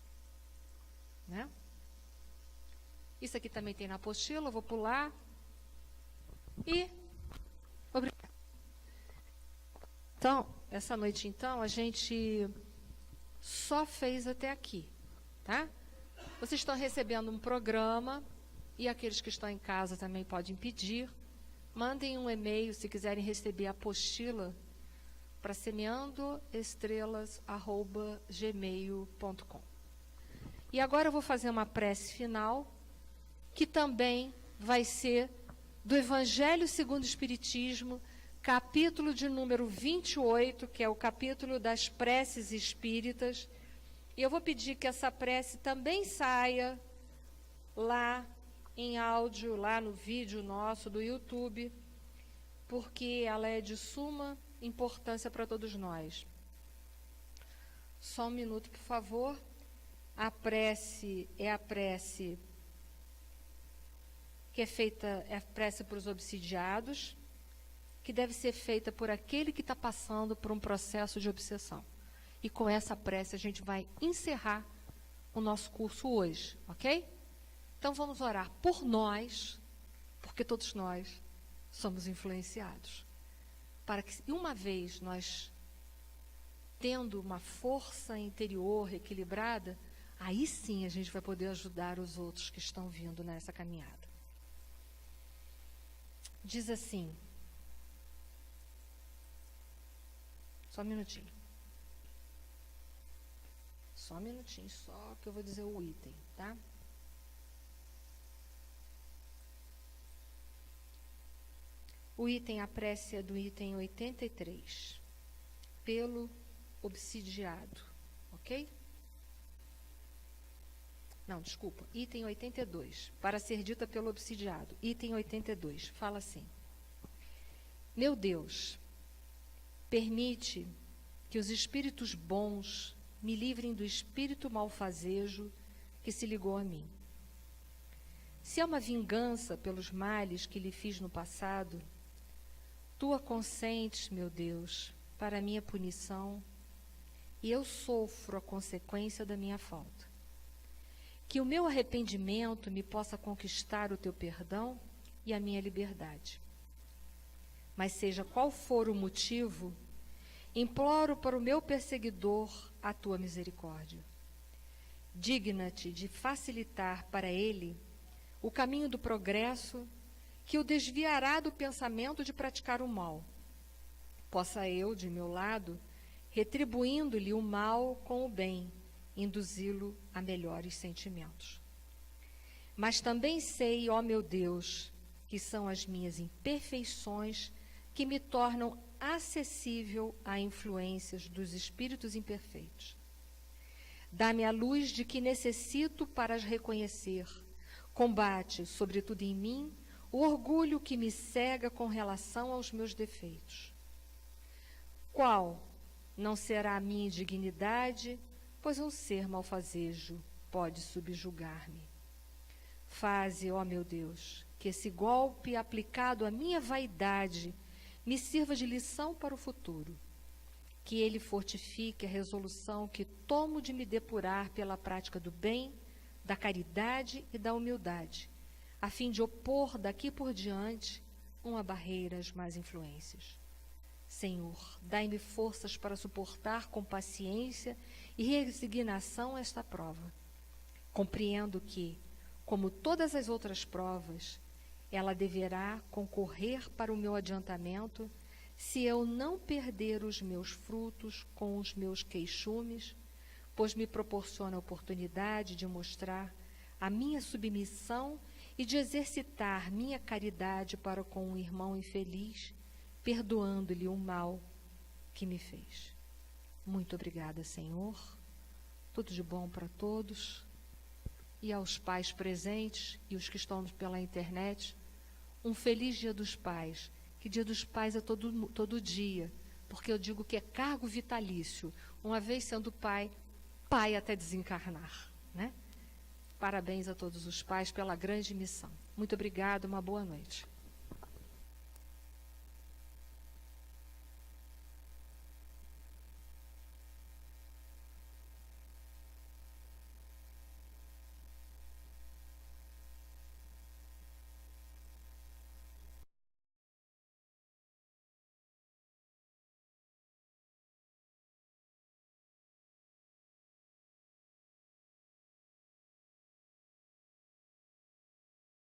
Né? Isso aqui também tem na apostila, eu vou pular. E, obrigada. Então, essa noite, então, a gente só fez até aqui, tá? Vocês estão recebendo um programa, e aqueles que estão em casa também podem pedir, mandem um e-mail se quiserem receber a apostila para semeandoestrelas@gmail.com. E agora eu vou fazer uma prece final, que também vai ser do Evangelho segundo o Espiritismo, capítulo de número 28, que é o capítulo das preces espíritas. E eu vou pedir que essa prece também saia lá em áudio, lá no vídeo nosso do YouTube, porque ela é de suma importância para todos nós. Só um minuto, por favor. A prece é a prece que é feita, é a prece para os obsidiados, que deve ser feita por aquele que está passando por um processo de obsessão. E com essa prece a gente vai encerrar o nosso curso hoje, ok? Então vamos orar por nós, porque todos nós somos influenciados. Para que, uma vez nós tendo uma força interior equilibrada, aí sim a gente vai poder ajudar os outros que estão vindo nessa caminhada. Diz assim, só um minutinho. Só um minutinho, só que eu vou dizer o item, tá? O item, a prece é do item 83, pelo obsidiado, ok? Não, desculpa, item 82, para ser dita pelo obsidiado. Item 82, fala assim: meu Deus, permite que os espíritos bons me livrem do espírito malfazejo que se ligou a mim. Se é uma vingança pelos males que lhe fiz no passado, tu a consentes, meu Deus, para a minha punição, e eu sofro a consequência da minha falta. Que o meu arrependimento me possa conquistar o teu perdão e a minha liberdade. Mas seja qual for o motivo, imploro para o meu perseguidor a tua misericórdia. Digna-te de facilitar para ele o caminho do progresso, que o desviará do pensamento de praticar o mal. Possa eu, de meu lado, retribuindo-lhe o mal com o bem, induzi-lo a melhores sentimentos. Mas também sei, ó meu Deus, que são as minhas imperfeições que me tornam acessível a influências dos espíritos imperfeitos. Dá-me a luz de que necessito para as reconhecer. Combate, sobretudo em mim, o orgulho que me cega com relação aos meus defeitos. Qual não será a minha indignidade, pois um ser malfazejo pode subjugar-me. Faze, ó meu Deus, que esse golpe aplicado à minha vaidade me sirva de lição para o futuro. Que ele fortifique a resolução que tomo de me depurar pela prática do bem, da caridade e da humildade, a fim de opor daqui por diante uma barreira às más influências. Senhor, dai-me forças para suportar com paciência e resignação esta prova. Compreendo que, como todas as outras provas, ela deverá concorrer para o meu adiantamento se eu não perder os meus frutos com os meus queixumes, pois me proporciona a oportunidade de mostrar a minha submissão e de exercitar minha caridade para com um irmão infeliz, perdoando-lhe o mal que me fez. Muito obrigada, Senhor. Tudo de bom para todos. E aos pais presentes e os que estão pela internet, um feliz Dia dos Pais. Que Dia dos Pais é todo dia, porque eu digo que é cargo vitalício. Uma vez sendo pai, pai até desencarnar, né? Parabéns a todos os pais pela grande missão. Muito obrigada, uma boa noite.